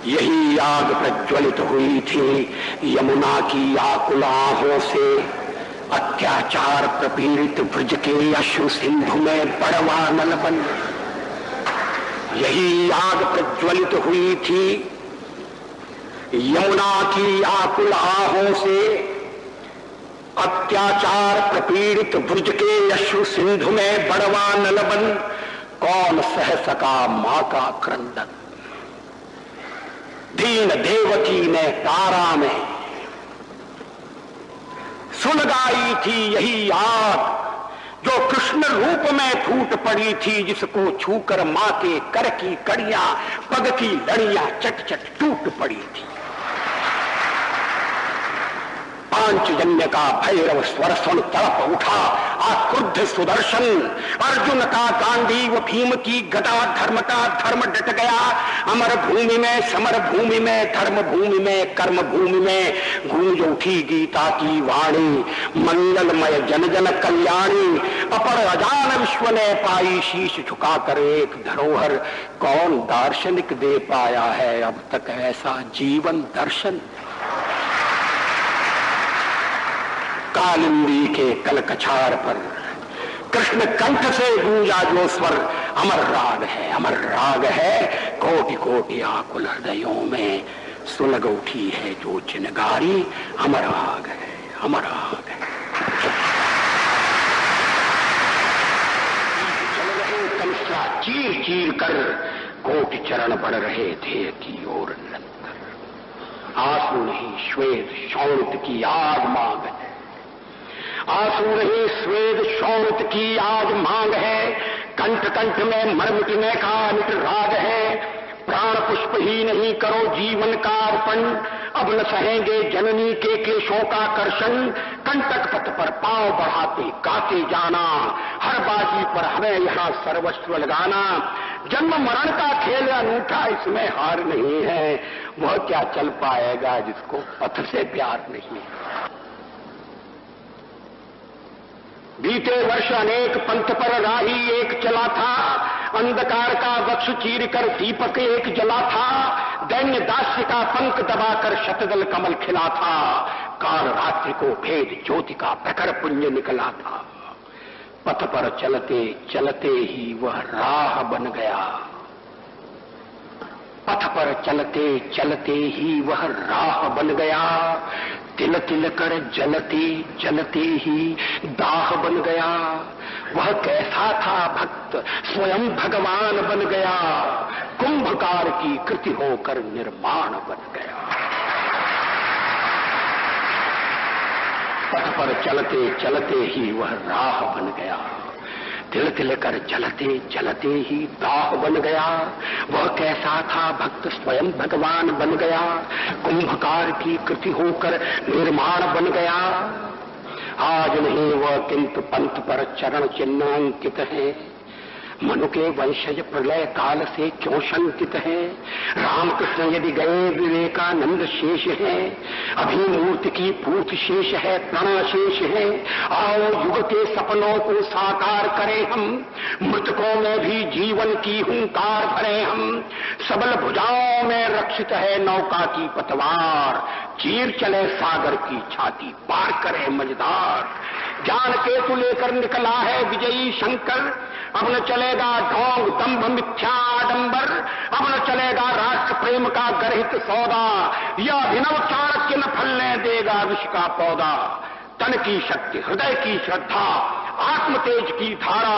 यही आग प्रज्वलित हुई थी यमुना की आकुल आहों से, अत्याचार प्रपीड़ित ब्रज के अश्रु सिंधु में बड़वा नल बन। यही आग प्रज्वलित हुई थी यमुना की आकुल आहों से, अत्याचार प्रपीड़ित ब्रज के अश्रु सिंधु में बड़वा नल बन। कौन सह सका मां का क्रंदन, दीन देवकी ने तारा में सुलगाई थी यही आग जो कृष्ण रूप में फूट पड़ी थी, जिसको छूकर मां के कर की कड़ियां पग की लड़ियां चट चट टूट पड़ी थी। पांचजन्य का भैरव स्वर सुन तड़प उठा आक्रुद्ध सुदर्शन, अर्जुन का गांडीव भीम की गदा धर्म का धर्म डट गया। अमर भूमि में समर भूमि में धर्म भूमि में कर्म भूमि में गूंज उठी गीता की वाणी, मंगलमय जन जन कल्याणी। अपर अजान विश्व ने पाई शीश झुकाकर एक धरोहर, कौन दार्शनिक दे पाया है अब तक ऐसा जीवन दर्शन। कालिंदी के कलकछार पर कृष्ण कंठ से गूंजा जो स्वर, अमर राग है अमर राग है। कोटि कोटि आकुल हृदयों में सुलग उठी है जो चिनगारी, अमर राग है अमर राग है। चल रहे कलशा चीर चीर कर कोटि चरण बढ़ रहे थे की ओर निरंतर। आंसू नहीं श्वेत शौरित की आग मांग है, आंसू नहीं स्वेद शौरित की आज मांग है। कंठ कंठ में मर मिटने का अमिट राग है। प्राण पुष्प ही नहीं करो जीवन का अर्पण, अब न सहेंगे जननी के क्लेशों का कर्षण। कंटक पथ पर पांव बढ़ाते गाते जाना, हर बाजी पर हमें यहाँ सर्वस्व लगाना। जन्म मरण का खेल अनूठा इसमें हार नहीं है, वह क्या चल पाएगा जिसको पथ से प्यार नहीं है। बीते वर्ष अनेक पंथ पर राही एक चला था, अंधकार का वक्ष चीर कर दीपक एक जला था। दैन्य दास्य का पंख दबाकर शतदल कमल खिला था, काल रात्रि को भेद ज्योति का प्रखर पुंज निकला था। पथ पर चलते चलते ही वह राह बन गया, पथ पर चलते चलते ही वह राह बन गया। तिल तिल कर जलते जलते ही दाह बन गया। वह कैसा था भक्त स्वयं भगवान बन गया, कुंभकार की कृति होकर निर्माण बन गया। पथ पर चलते चलते ही वह राह बन गया, तिल तिल कर जलते जलते ही दाह बन गया। वह कैसा था भक्त स्वयं भगवान बन गया, कुंभकार की कृति होकर निर्माण बन गया। आज नहीं वह किंतु पंथ पर चरण चिन्ह अंकित है, मनु के वंशज प्रलय काल से क्यों शंकित है। रामकृष्ण यदि गए विवेकानंद शेष है, अभिमूर्ति की पूर्ति शेष है, प्रण शेष है। आओ युग के सपनों को साकार करें हम, मृतकों में भी जीवन की हुंकार भरे हम। सबल भुजाओं में रक्षित है नौका की पतवार, चीर चले सागर की छाती पार करे मझधार। ज्ञान केतु लेकर निकला है विजयी शंकर, अब न चलेगा ढोंग दंभ मिथ्या आडंबर। अब न चलेगा राष्ट्र प्रेम का गर्हित सौदा, यह अभिनव चाणक्य न फलने देगा विष का पौधा। तन की शक्ति हृदय की श्रद्धा आत्म तेज की धारा,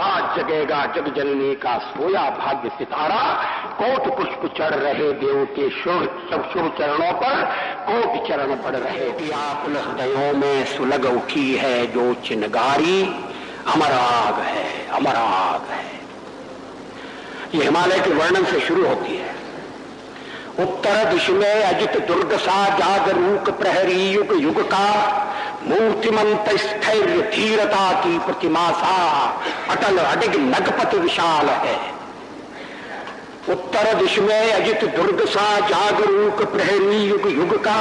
आज जगेगा जग जननी का सोया भाग्य सितारा। कोट पुष्प चढ़ रहे देव के शुभ चरणों पर, कोट चरण पड़ रहे। व्याकुल हृदयों में सुलग उठी है जो चिनगारी, अमर आग है, अमर आग है। ये हिमालय के वर्णन से शुरू होती है। उत्तर दिश में अजित दुर्ग सा जागरूक प्रहरी युग युग का, मूर्तिमंत स्थैर्य धीरता की प्रतिमा सा, अटल अडिग नगपति विशाल है। उत्तर दिश में अजित दुर्ग सा जागरूक प्रहरी युग युग का,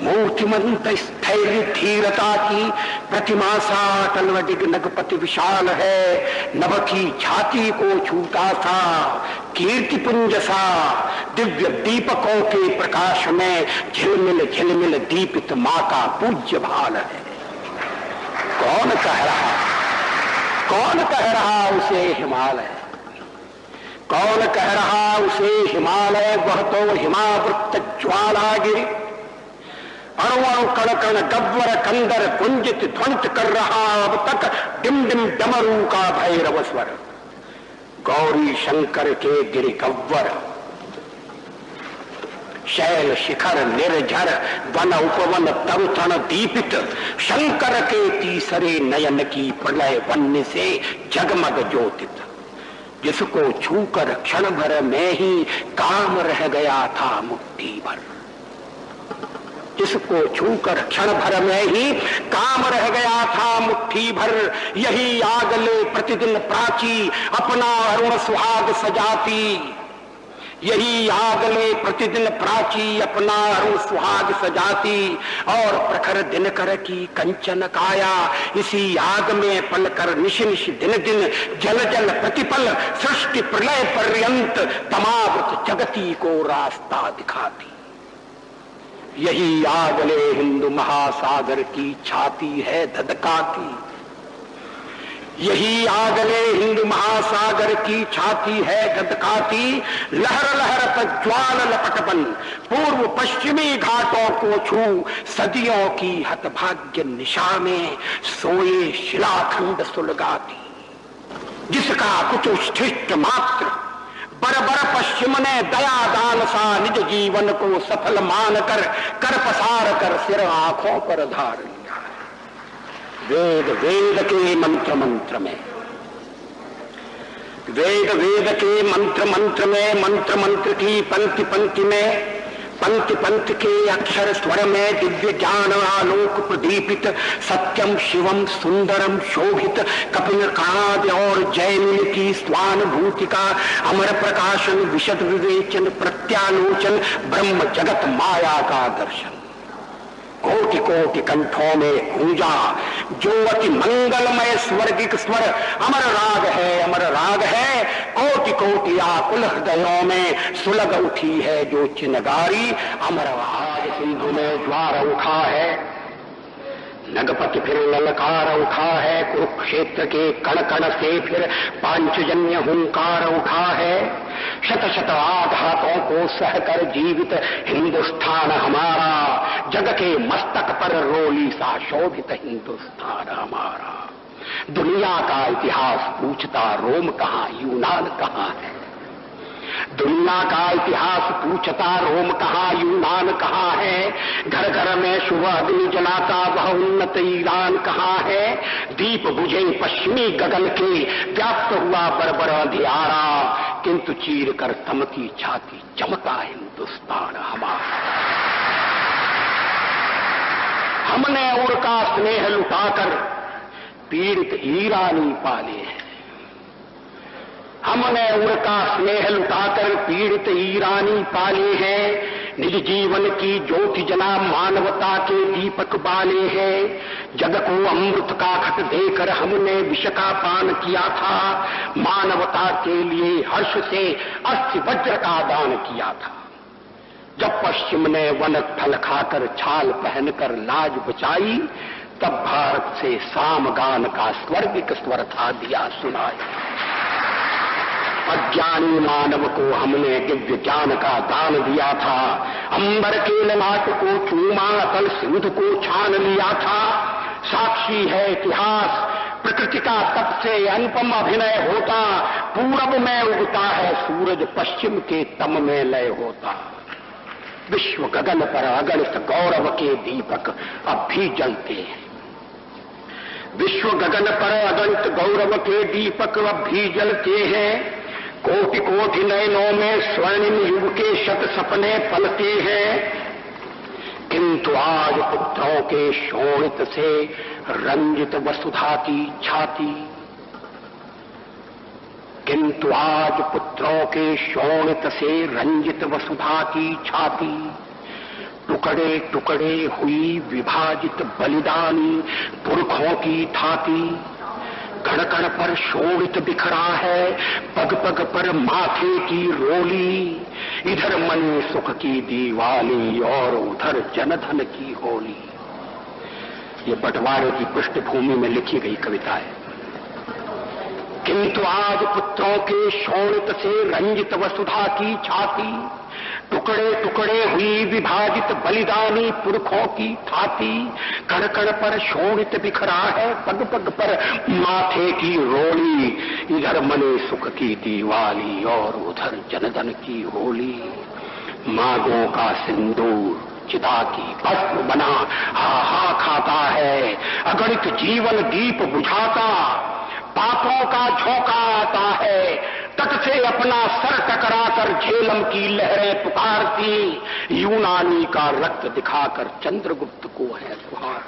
मूर्तिमंत स्थैर्य धीरता की प्रतिमा सा, अटल अडिग नगपति विशाल है। नभ की छाती को छूता सा, कीर्ति पुंज सा, दिव्य दीपकों के प्रकाश में झिलमिल झिलमिल दीपित मां का पूज्य भाल है। कौन कह रहा, कौन कह रहा उसे हिमालय, कौन कह रहा उसे हिमालय, वह तो हिमावृत ज्वालागिरि, अणु कण कण गब्वर कंदर गुंजित ध्वनित कर रहा अब तक डिम डिम डमरू का भैरव स्वर। गौरी शंकर के गिरि गव्वर, शैल शिखर निर्झर वन उपवन तरुतण दीपित, शंकर के तीसरे नयन की प्रलय वन्य से जगमग ज्योतित। जिसको छूकर क्षण भर में ही काम रह गया था मुट्ठी भर, जिसको छूकर क्षण भर में ही काम रह गया था मुट्ठी भर। यही आगले प्रतिदिन प्राची अपना अरुण सुहाग सजाती, यही आगले प्रतिदिन प्राची अपना अरुण सुहाग सजाती। और प्रखर दिनकर की कंचन काया, इसी आग में पलकर निश निश दिन दिन जल जल प्रतिपल सृष्टि प्रलय पर्यंत तमावृत जगती को रास्ता दिखाती। यही आगले हिंदू महासागर की छाती है धधकाती, यही आगले हिंद महासागर की छाती है धधकाती। लहर लहर प्रज्वाल लपटबन पूर्व पश्चिमी घाटों को छू, सदियों की हतभाग्य निशा में सोए शिलाखंड सुलगाती। जिसका कुछ उच्छिष्ट मात्र बरबर पश्चिम ने दया दान सा, निज जीवन को सफल मानकर कर पसार कर सिर आंखों पर धार लिया। वेद वेद के मंत्र मंत्र में, वेद वेद के मंत्र मंत्र में, मंत्र मंत्र की पंक्ति पंक्ति में, पंक्ति पंक्ति के अक्षर स्वर में दिव्य ज्ञान आलोक प्रदीपित। सत्यम शिवम सुंदरम शोभित कपिल काव्य और जयमिल की स्वानुभूति का अमर प्रकाशन, विशद विवेचन प्रत्यालोचन, ब्रह्म जगत माया का दर्शन। कोटि कोटि कंठों में गूंजा जो अति मंगलमय स्वर्गिक स्वर, अमर राग है, अमर राग है। कोटि कोटि आकुल हृदयों में सुलग उठी है जो चिनगारी, अमर आज सिंधु में ज्वार उठा है, नगपति फिर ललकार उठा है। कुरुक्षेत्र के कण कण से फिर पांचजन्य हुंकार उठा है। शत शत आघातों को सहकर जीवित हिंदुस्तान हमारा, जग के मस्तक पर रोली सा शोभित हिंदुस्तान हमारा। दुनिया का इतिहास पूछता रोम कहाँ, यूनान कहाँ है। दुनिया का इतिहास पूछता रोम कहाँ, यूनान कहाँ है। घर घर में शुभ अग्नि जलाता वह उन्नत ईरान कहाँ है। दीप बुझे पश्चिमी गगन के व्याप्त हुआ बरबर अंधियारा, किंतु चीर कर तमकी छाती चमका हिंदुस्तान हमारा। हमने उड़का स्नेह लुटाकर पीड़ित ईरानी पाले हैं, हमने उड़का स्नेह लुटाकर पीड़ित ईरानी पाले हैं। निज जीवन की ज्योति जना मानवता के दीपक बाले हैं। जग को अमृत का घट देकर हमने विष का पान किया था, मानवता के लिए हर्ष से अस्थि वज्र का दान किया था। जब पश्चिम ने वन फल खाकर छाल पहनकर लाज बचाई, तब भारत से सामगान का स्वर्गिक स्वर था दिया सुनाई। अज्ञानी मानव को हमने दिव्य ज्ञान का दान दिया था। अंबर के ललाट को चूमा, अतल सिंधु को छान लिया था। साक्षी है इतिहास प्रकृति का तप से अनुपम अभिनय होता, पूरब में उगता है सूरज, पश्चिम के तम में लय होता। विश्व गगन पर अगणित गौरव के दीपक अब भी जलते हैं। विश्व गगन पर अगणित गौरव के दीपक अब भी जलते हैं। कोटि कोटि नयनों में स्वर्णिम युग के शत सपने पलते हैं। किंतु आज पुत्रों के शोणित से रंजित वसुधा की छाती, किंतु आज पुत्रों के शोणित से रंजित वसुधा की छाती, टुकड़े टुकड़े हुई विभाजित बलिदानी पुरखों की थाती। कण कण पर शोणित बिखरा है, पग पग पर माथे की रोली। इधर मन सुख की दीवाली और उधर जनधन की होली। ये बंटवारे की पृष्ठभूमि में लिखी गई कविता है। किंतु आज पुत्रों के शोणित से रंजित वसुधा की छाती, टुकड़े टुकड़े हुई विभाजित बलिदानी पुरखों की थाती। कण कण पर शोणित बिखरा है, पग पग पर माथे की रोली। इधर मने सुख की दीवाली और उधर जनधन की होली। मांगों का सिंदूर चिता की भस्म बना हा हा खाता है। अगणित जीवन दीप बुझाता, पापों का झोंका आता है। तट से अपना सर टकराकर झेलम की लहरें पुकारती। यूनानी का रक्त दिखाकर चंद्रगुप्त को है सुहार।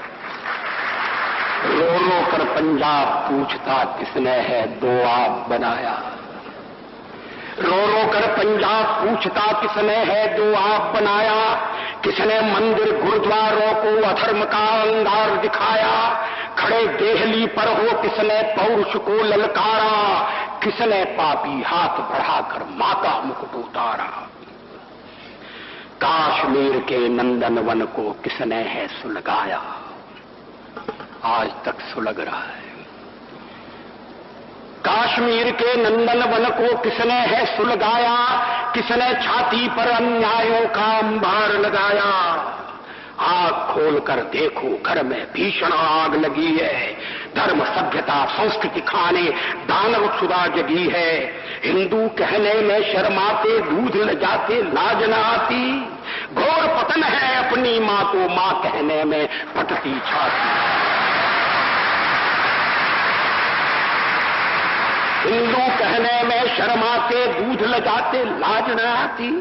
रो रो कर पंजाब पूछता किसने है दो आप बनाया। रो रो कर पंजाब पूछता किसने है दो आप बनाया। किसने मंदिर गुरुद्वारों को अधर्म का अंगार दिखाया। खड़े देहली पर हो किसने पौरुष को ललकारा। किसने पापी हाथ बढ़ाकर मां का मुकुट उतारा। काश्मीर के नंदनवन को किसने है सुलगाया। आज तक सुलग रहा है। काश्मीर के नंदनवन को किसने है सुलगाया। किसने छाती पर अन्यायों का अंबार लगाया। आग खोलकर देखो घर में भीषण आग लगी है। धर्म सभ्यता संस्कृति खाने दानव क्षुधा जगी है। हिंदू कहने में शर्माते दूध ल जाते लाज न आती। घोर पतन है अपनी मां को मां कहने में फटती छाती। हिंदू कहने में शर्माते दूध ल जाते लाज न आती।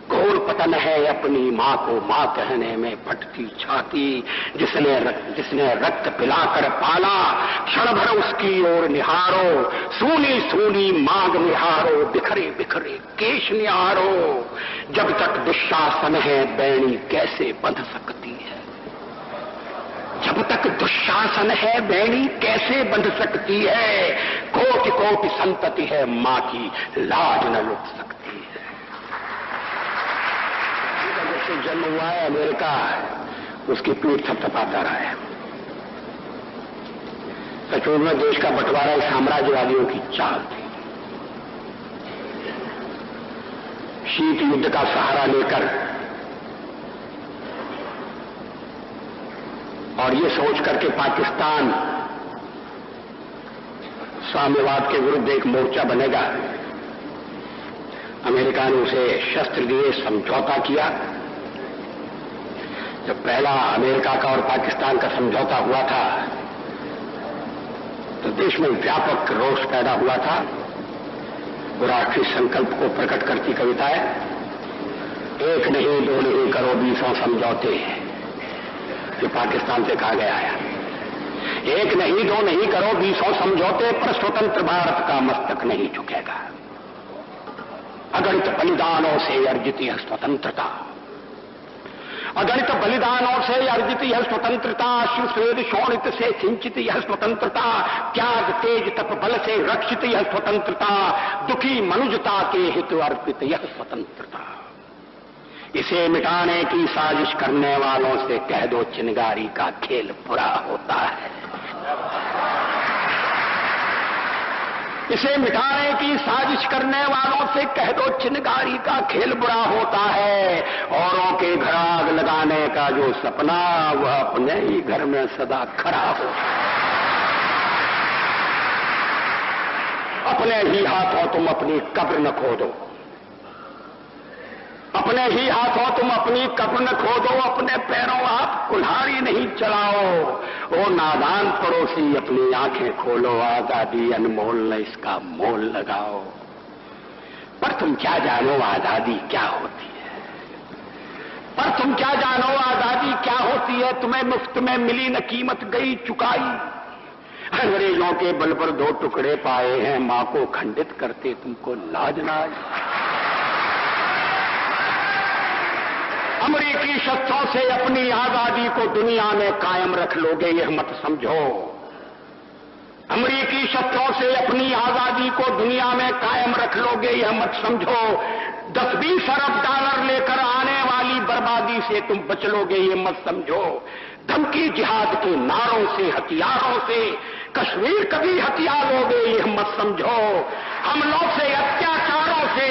घोर पतन है अपनी मां को मां कहने में फटती छाती। जिसने रक्त पिलाकर पाला, क्षण भर उसकी ओर निहारो। सूनी सूनी मांग निहारो, बिखरे बिखरे केश निहारो। जब तक दुशासन है बैणी कैसे बंध सकती है। जब तक दुशासन है बैणी कैसे बंध सकती है। कोटि कोटि संतति है मां की लाज न लुट सकती है। जब जन्म हुआ है अमेरिका, उसकी पीठ थपथपाता रहा है। सचमुच में देश का बंटवारा साम्राज्यवादियों की चाल थी। शीत युद्ध का सहारा लेकर और ये सोच करके पाकिस्तान साम्यवाद के विरुद्ध एक मोर्चा बनेगा। अमेरिका ने उसे शस्त्र दिए, समझौता किया। जब पहला अमेरिका का और पाकिस्तान का समझौता हुआ था तो देश में व्यापक रोष पैदा हुआ था। राष्ट्रीय संकल्प को प्रकट करती कविता है। एक नहीं दो नहीं करो 20 समझौते, जो पाकिस्तान से कहा गया है। एक नहीं दो नहीं करो 20 समझौते, पर स्वतंत्र भारत का मस्तक नहीं झुकेगा। अगणित बलिदानों से अर्जित यह स्वतंत्रता, अगणित बलिदानों से अर्जित यह स्वतंत्रता, अश्रु स्वेद शोणित से सिंचित यह स्वतंत्रता, त्याग तेज तप बल से रक्षित यह स्वतंत्रता, दुखी मनुजता के हित अर्पित यह स्वतंत्रता। इसे मिटाने की साजिश करने वालों से कह दो चिनगारी का खेल बुरा होता है। इसे मिटाने की साजिश करने वालों से कह दो चिनगारी का खेल बुरा होता है। औरों के घर आग लगाने का जो सपना, वह अपने ही घर में सदा खड़ा हो। अपने ही हाथों तुम अपनी कब्र न खोदो, अपने ही हाथों तुम अपनी कब्र न खोदो, अपने पैरों आप कुल्हाड़ी नहीं चलाओ। ओ नादान पड़ोसी अपनी आंखें खोलो, आजादी अनमोल न इसका मोल लगाओ। पर तुम क्या जानो आजादी क्या होती है, पर तुम क्या जानो आजादी क्या होती है। तुम्हें मुफ्त में मिली न कीमत गई चुकाई, अंग्रेजों के बल पर 2 टुकड़े पाए हैं, मां को खंडित करते तुमको लाज ना आई। अमेरिकी शस्त्रों से अपनी आजादी को दुनिया में कायम रख लोगे यह मत समझो, अमेरिकी शस्त्रों से अपनी आजादी को दुनिया में कायम रख लोगे यह मत समझो। 10-20 अरब डॉलर लेकर आने वाली बर्बादी से तुम बच लोगे ये मत समझो। धमकी जिहाद के नारों से, हथियारों से कश्मीर कभी हथिया लोगे यह मत समझो। हमलों से, अत्याचारों से,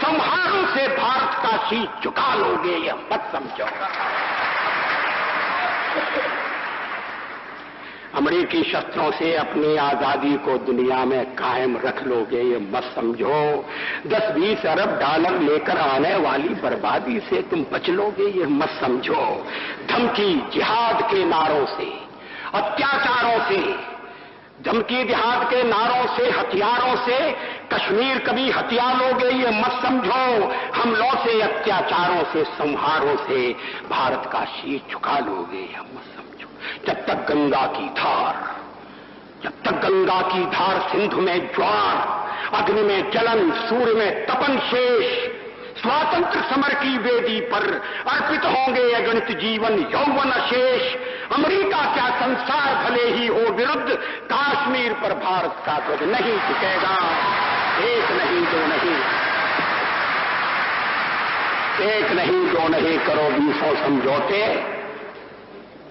संहारों से भारत का शीश झुका लोगे यह मत समझो। अमेरिकी शस्त्रों से अपनी आजादी को दुनिया में कायम रख लोगे ये मत समझो। 10-20 अरब डॉलर लेकर आने वाली बर्बादी से तुम बच लोगे ये मत समझो। धमकी जिहाद के नारों से, अत्याचारों से, धमकी जिहाद के नारों से, हथियारों से कश्मीर कभी हथिया लोगे ये मत समझो। हमलों से, अत्याचारों से, संहारों से भारत का शीश झुका लोगे यह मत समझो। जब तक गंगा की धार, जब तक गंगा की धार, सिंधु में ज्वार, अग्नि में जलन, सूर्य में तपन शेष, स्वातंत्र समर की वेदी पर अर्पित होंगे अगणित जीवन यौवन अशेष। अमेरिका क्या संसार भले ही हो विरुद्ध, कश्मीर पर भारत का ध्वज नहीं झुकेगा। एक नहीं दो नहीं, एक नहीं दो नहीं करो 20 समझौते,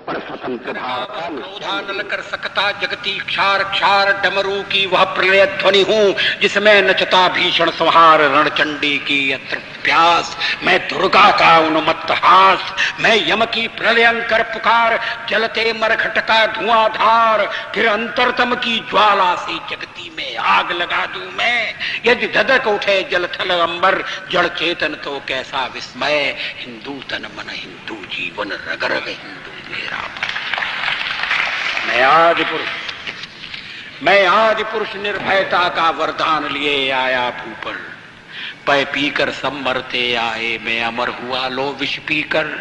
पर स्वतंत्र भारत न कर सकता जगती क्षार क्षार डमरू की वह प्रलय ध्वनि हूँ, जिसमें नचता भीषण संहार रणचंडी की अतृप्त प्यास। मैं दुर्गा का उन्मत्त हास, मैं यम की प्रलयंकर पुकार, जलते मरघट का धुआंधार, फिर अंतरतम की ज्वाला से जगती में आग लगा दूं मैं। यदि धधक उठे जलथल अंबर, जड़ चेतन तो कैसा विस्मय। हिंदू तन मन हिंदू जीवन, रग रग हिंदू मेरा। मैं आदि पुरुष निर्भयता का वरदान लिए आया भूपर। पै पीकर सब मरते आए, मैं अमर हुआ लो विष पीकर।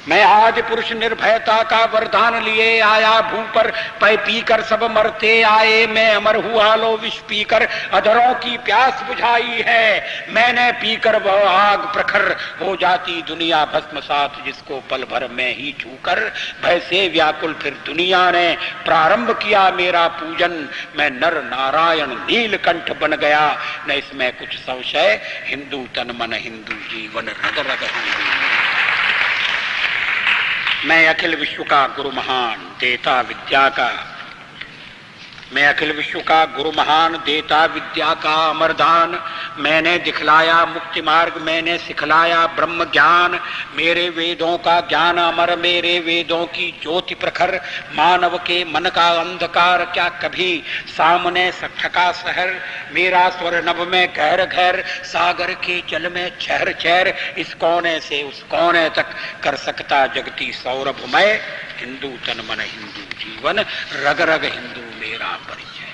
मैं आदि पुरुष निर्भयता का वरदान लिए आया भूपर। पै पीकर सब मरते आए, मैं अमर हुआ लो विष पीकर। अधरों की प्यास बुझाई है मैंने पीकर, वह आग प्रखर हो जाती दुनिया भस्मसात, जिसको पल भर में ही छूकर। भय से व्याकुल फिर दुनिया ने प्रारंभ किया मेरा पूजन। मैं नर नारायण नीलकंठ बन गया, न इसमें कुछ संशय। हिंदू तन मन हिंदू जीवन, रग रग हिंदू। मैं अखिल विश्व का गुरु महान देता विद्या का, मैं अखिल विश्व का गुरु महान देता विद्या का अमरदान। मैंने दिखलाया मुक्ति मार्ग, मैंने सिखलाया ब्रह्म ज्ञान। मेरे वेदों का ज्ञान अमर, मेरे वेदों की ज्योति प्रखर। मानव के मन का अंधकार क्या कभी सामने सखा शहर। मेरा स्वर नभ में गहर गहर, सागर के जल में चहर चहर। इस कोने से उस कोने तक कर सकता जगती सौरभमय। हिंदू तन मन हिंदू जीवन, रग रग हिंदू मेरा परिचय।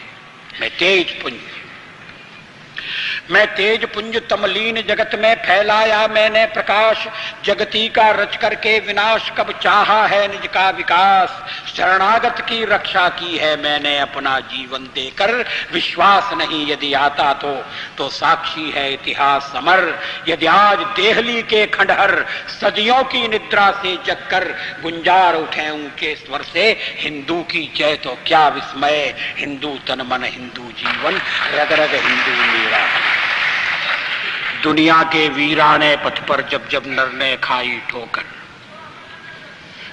मैं तेज पुंज तमलीन जगत में फैलाया मैंने प्रकाश। जगती का रच करके विनाश कब चाहा है निज का विकास। शरणागत की रक्षा की है मैंने अपना जीवन देकर। विश्वास नहीं यदि आता तो साक्षी है इतिहास समर। यदि आज देहली के खंडहर सदियों की निद्रा से जगकर गुंजार उठे ऊंचे स्वर से, हिंदू की जय तो क्या विस्मय। हिंदू तन मन हिंदू जीवन, रग रग हिंदू मेरा। दुनिया के वीराने पथ पर जब जब नर ने खाई ठोकर,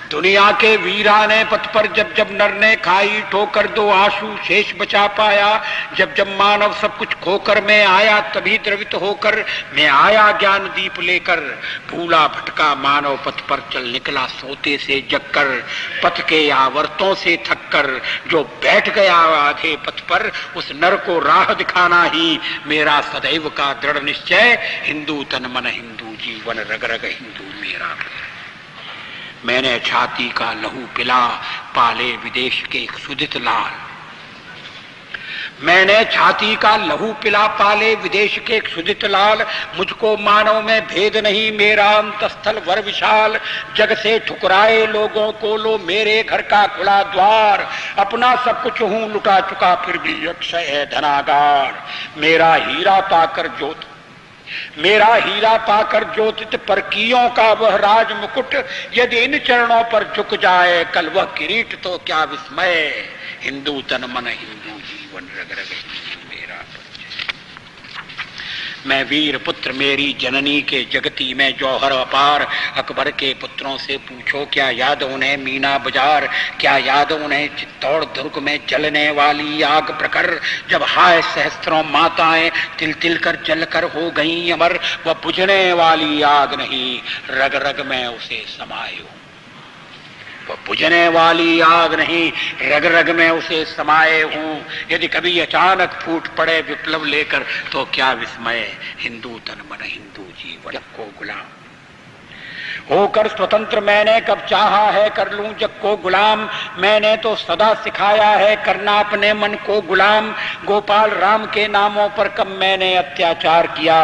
दुनिया के वीराने पथ पर जब जब नर ने खाई ठोकर, दो आंसू शेष बचा पाया। जब जब मानव सब कुछ खोकर मैं आया, तभी द्रवित होकर मैं आया ज्ञान दीप लेकर। भूला भटका मानव पथ पर चल निकला सोते से जगकर, पथ के आवर्तों से थककर जो बैठ गया आधे पथ पर, उस नर को राह दिखाना ही मेरा सदैव का दृढ़ निश्चय। हिंदू तन मन हिंदू जीवन, रग रग हिंदू मेरा। मैंने छाती का लहू पिला पाले विदेश के एक सुदित लाल। मैंने छाती का लहू पिला पाले विदेश के एक सुदित लाल। मुझको मानव में भेद नहीं, मेरा अंतस्थल वर विशाल। जग से ठुकराए लोगों को लो मेरे घर का खुला द्वार। अपना सब कुछ हूं लुटा चुका फिर भी अक्षय है धनागार। मेरा हीरा पाकर ज्योतित परकियों का वह राज मुकुट, यदि इन चरणों पर झुक जाए कल वह किरीट तो क्या विस्मय। हिंदू तन मन हिंदू जीवन, रग रग मेरा परिचय। मैं वीर पुत्र मेरी जननी के जगती में जौहर अपार। अकबर के पुत्रों से पूछो क्या याद उन्हें मीना बाजार। क्या याद उन्हें चित्तौड़ दुर्ग में जलने वाली आग प्रखर। जब हाय सहस्त्रों माताएं तिल तिल कर जल कर हो गई अमर। वह बुझने वाली आग नहीं, रग रग में उसे समाये हूं। वह बुझने वाली आग नहीं, रग रग में उसे समाये हूं। यदि कभी अचानक फूट पड़े विप्लव लेकर तो क्या विस्मय। हिंदू तन मन हिंदू जीवन को गुलाम होकर स्वतंत्र मैंने कब चाहा है कर लूं जग को गुलाम। मैंने तो सदा सिखाया है करना अपने मन को गुलाम। गोपाल राम के नामों पर कब मैंने अत्याचार किया।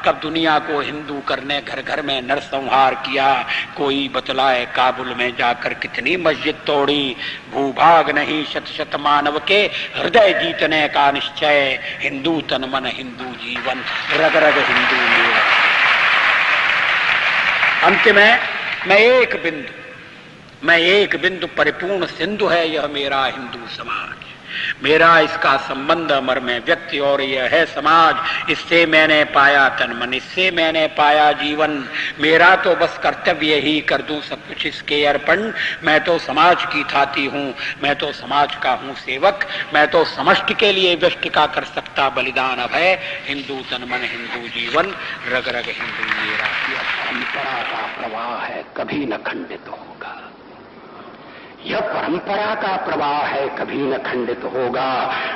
कब दुनिया को हिंदू करने घर घर में नरसंहार किया। कोई बतलाए काबुल में जाकर कितनी मस्जिद तोड़ी। भूभाग नहीं शत शत मानव के हृदय जीतने का निश्चय। हिंदू तन मन हिंदू जीवन, रग रग हिंदू मेरा। अंत में मैं एक बिंदु परिपूर्ण सिंधु है यह मेरा हिंदू समाज। मेरा इसका संबंध अमर में व्यक्ति और यह है समाज। इससे मैंने पाया तन मन, इससे मैंने पाया जीवन। मेरा तो बस कर्तव्य ही कर दूं सब कुछ इसके अर्पण। मैं तो समाज की थाती हूँ, मैं तो समाज का हूँ सेवक। मैं तो समष्टि के लिए व्यष्टि का कर सकता बलिदान अब है। हिंदू तन मन हिंदू जीवन, रग रग हिंदू मेरा। परंपरा का प्रवाह है कभी न खंडित होगा। यह परंपरा का प्रवाह है कभी न खंडित होगा।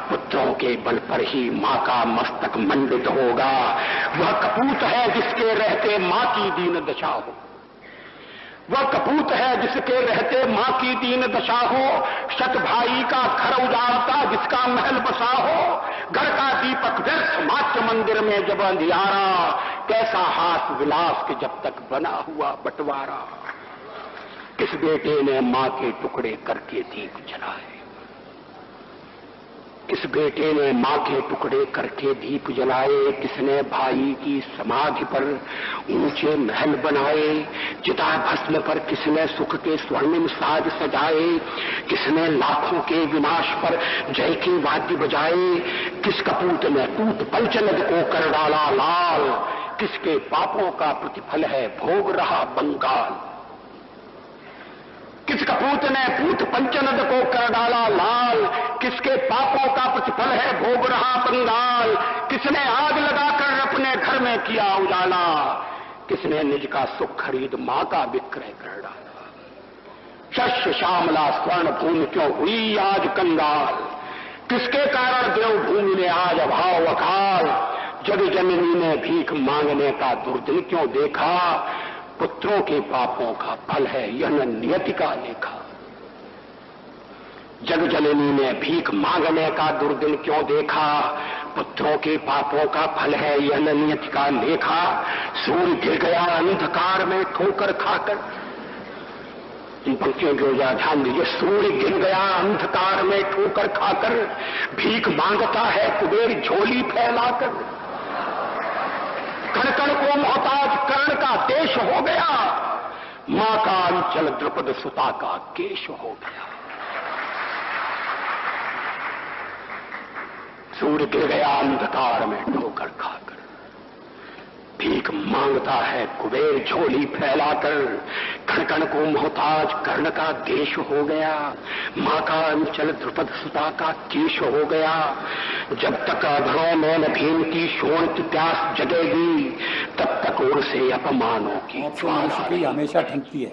पुत्रों के बल पर ही माँ का मस्तक मंडित होगा। वह कपूत है जिसके रहते माँ की दीन दशा हो। वह कपूत है जिसके रहते माँ की दीन दशा हो। शत भाई का घर उजाड़ता जिसका महल बसा हो। घर का दीपक व्यर्थ मात्र मंदिर में जब अंधियारा। कैसा हास विलास के जब तक बना हुआ बंटवारा। किस बेटे ने मां के टुकड़े करके दीप जलाए। किस बेटे ने मां के टुकड़े करके दीप जलाए। किसने भाई की समाधि पर ऊंचे महल बनाए। चिता भस्म पर किसने सुख के स्वर्णिम साज सजाए। किसने लाखों के विनाश पर जय के वाद्य बजाए। किस कपूत ने टूट पंचनद को कर डाला लाल। किसके पापों का प्रतिफल है भोग रहा बंगाल। किस कपूत ने पूत पंचनद को कर डाला लाल। किसके पापों का प्रतिफल है भोग रहा बंगाल। किसने आग लगाकर अपने घर में किया उजाला। किसने निज का सुख खरीद मां का विक्रय कर डाला। शस्य श्यामला स्वर्ण भूमि क्यों हुई आज कंगाल। किसके कारण देवभूमि ने आज अभाव अकाल। जग जननी ने भीख मांगने का दुर्दिन क्यों देखा। पुत्रों के पापों का फल है यह नियति का लेखा। जग जननी ने भीख मांगने का दुर्दिन क्यों देखा। पुत्रों के पापों का फल है यह नियति का लेखा। सूर्य गिर गया अंधकार में ठोकर खाकर। इन पंक्तियों को ध्यान दीजिए। सूर्य गिर गया अंधकार में ठोकर खाकर। भीख मांगता है कुबेर झोली फैलाकर। कण कण को मोहताज कर्ण का देश हो गया। मां का अंचल द्रुपद सुता का केश हो गया। सूर्य गिर गया अंधकार में ठोकर खाकर। भीख भीख मांगता है कुबेर झोली फैलाकर, कण कण को मोहताज कर्ण का देश हो गया, माँ का अंचल द्रुपद सुता का केश हो गया। जब तक अधरों में न भीम की शोण की प्यास जगेगी, तब तक उनसे अपमानों की ज्वाला हमेशा ठनती है।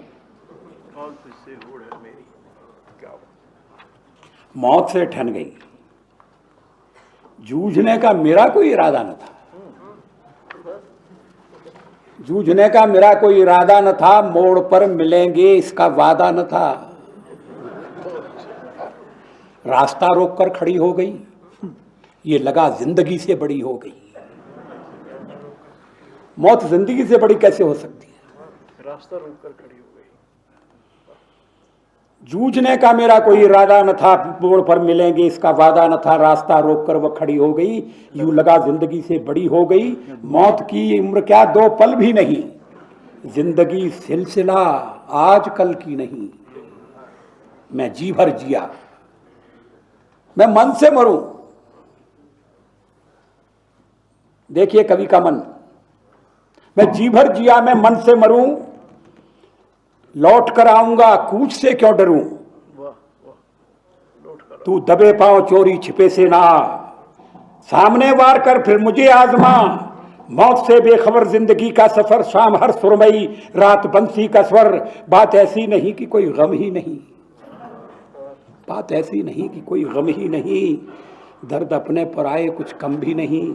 मौत से ठन गई। जूझने का मेरा कोई इरादा न था, जूझने का मेरा कोई इरादा न था, मोड़ पर मिलेंगे इसका वादा न था। रास्ता रोककर खड़ी हो गई, ये लगा जिंदगी से बड़ी हो गई। मौत जिंदगी से बड़ी कैसे हो सकती है? रास्ता रोककर खड़ी हो गई। जूझने का मेरा कोई इरादा न था, मोड़ पर मिलेंगे इसका वादा न था। रास्ता रोककर वह खड़ी हो गई, यूं लगा जिंदगी से बड़ी हो गई। मौत की उम्र क्या 2 पल भी नहीं, जिंदगी सिलसिला आज कल की नहीं। मैं जी भर जिया, मैं मन से मरूं। देखिए कवि का मन, मैं जी भर जिया मैं मन से मरूं, लौट कर आऊंगा कूच से क्यों डरूं। तू दबे पांव चोरी छिपे से ना, सामने वार कर फिर मुझे आजमा। मौत से बेखबर जिंदगी का सफर, शाम हर सुरमई रात बंसी का स्वर। बात ऐसी नहीं कि कोई गम ही नहीं, बात ऐसी नहीं कि कोई गम ही नहीं। दर्द अपने पर आए कुछ कम भी नहीं,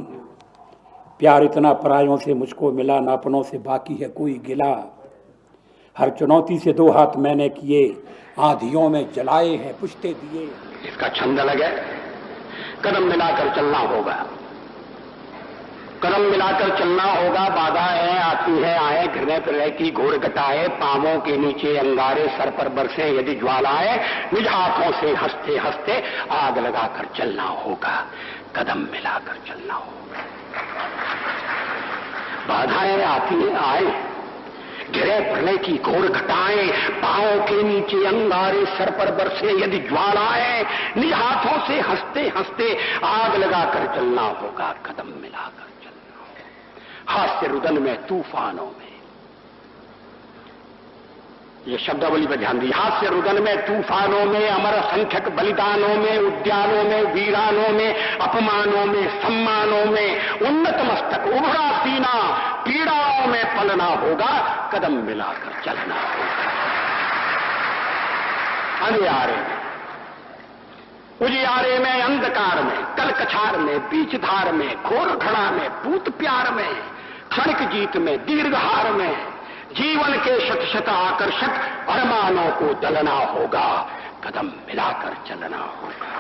प्यार इतना परायों से मुझको मिला, ना अपनों से बाकी है कोई गिला। हर चुनौती से 2 हाथ मैंने किए, आंधियों में जलाए हैं पुश्ते दिए। इसका छंद अलग है, कदम मिलाकर चलना होगा, कदम मिलाकर चलना होगा। बाधाएं आती है आए, घिरने फिरने की घोर घटाए, पांवों के नीचे अंगारे, सर पर बरसे यदि ज्वालाएं। निज हाथों से हंसते हंसते आग लगाकर चलना होगा, कदम मिलाकर चलना होगा। बाधाएं आती है आए, घिरे फिरने की घोर घटाएं, पांवों के नीचे अंगारे, सर पर बरसे यदि ज्वालाएं। निज हाथों से हंसते हंसते आग लगाकर चलना होगा, कदम मिलाकर चलना होगा। हास्य रुदन में तूफानों में, ये शब्दावली पर ध्यान दी। हास्य रुदन में तूफानों में, अमर असंख्यक बलिदानों में, उद्यानों में वीरानों में, अपमानों में सम्मानों में, उन्नत मस्तक उभरा सीना, पीड़ाओं में पलना होगा, कदम मिलाकर चलना होगा। अंधियारे में, उजियारे में, अंधकार में, कलकछार में, बीच धार में, घोर घड़ा में, पूत प्यार में, क्षणिक जीत में, दीर्घहार में, जीवन के शत शत आकर्षक अरमानों को दलना होगा, कदम मिलाकर चलना होगा।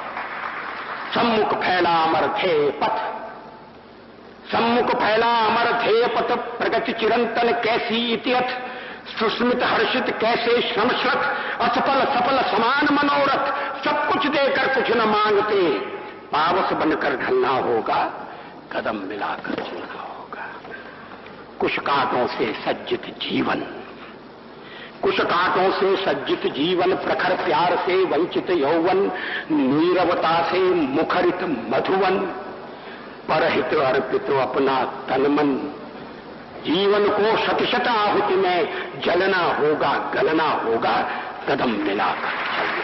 सम्मुख फैला अमर ध्येय पथ, सम्मुख फैला अमर ध्येय पथ, प्रगति चिरंतन कैसी इतिहत, सुस्मित हर्षित कैसे श्रमश्रत, असफल सफल समान मनोरथ, सब कुछ देकर कुछ न मांगते, पावस बनकर ढलना होगा, कदम मिलाकर चलना होगा। कुछ कांटों से सज्जित जीवन, कुछ कांटों से सज्जित जीवन, प्रखर प्यार से वंचित यौवन, नीरवता से मुखरित मधुवन, परहित अर्पित अपना तन मन। जीवन को शत शत आहुति में जलना होगा, गलना होगा, कदम मिलाकर चलना।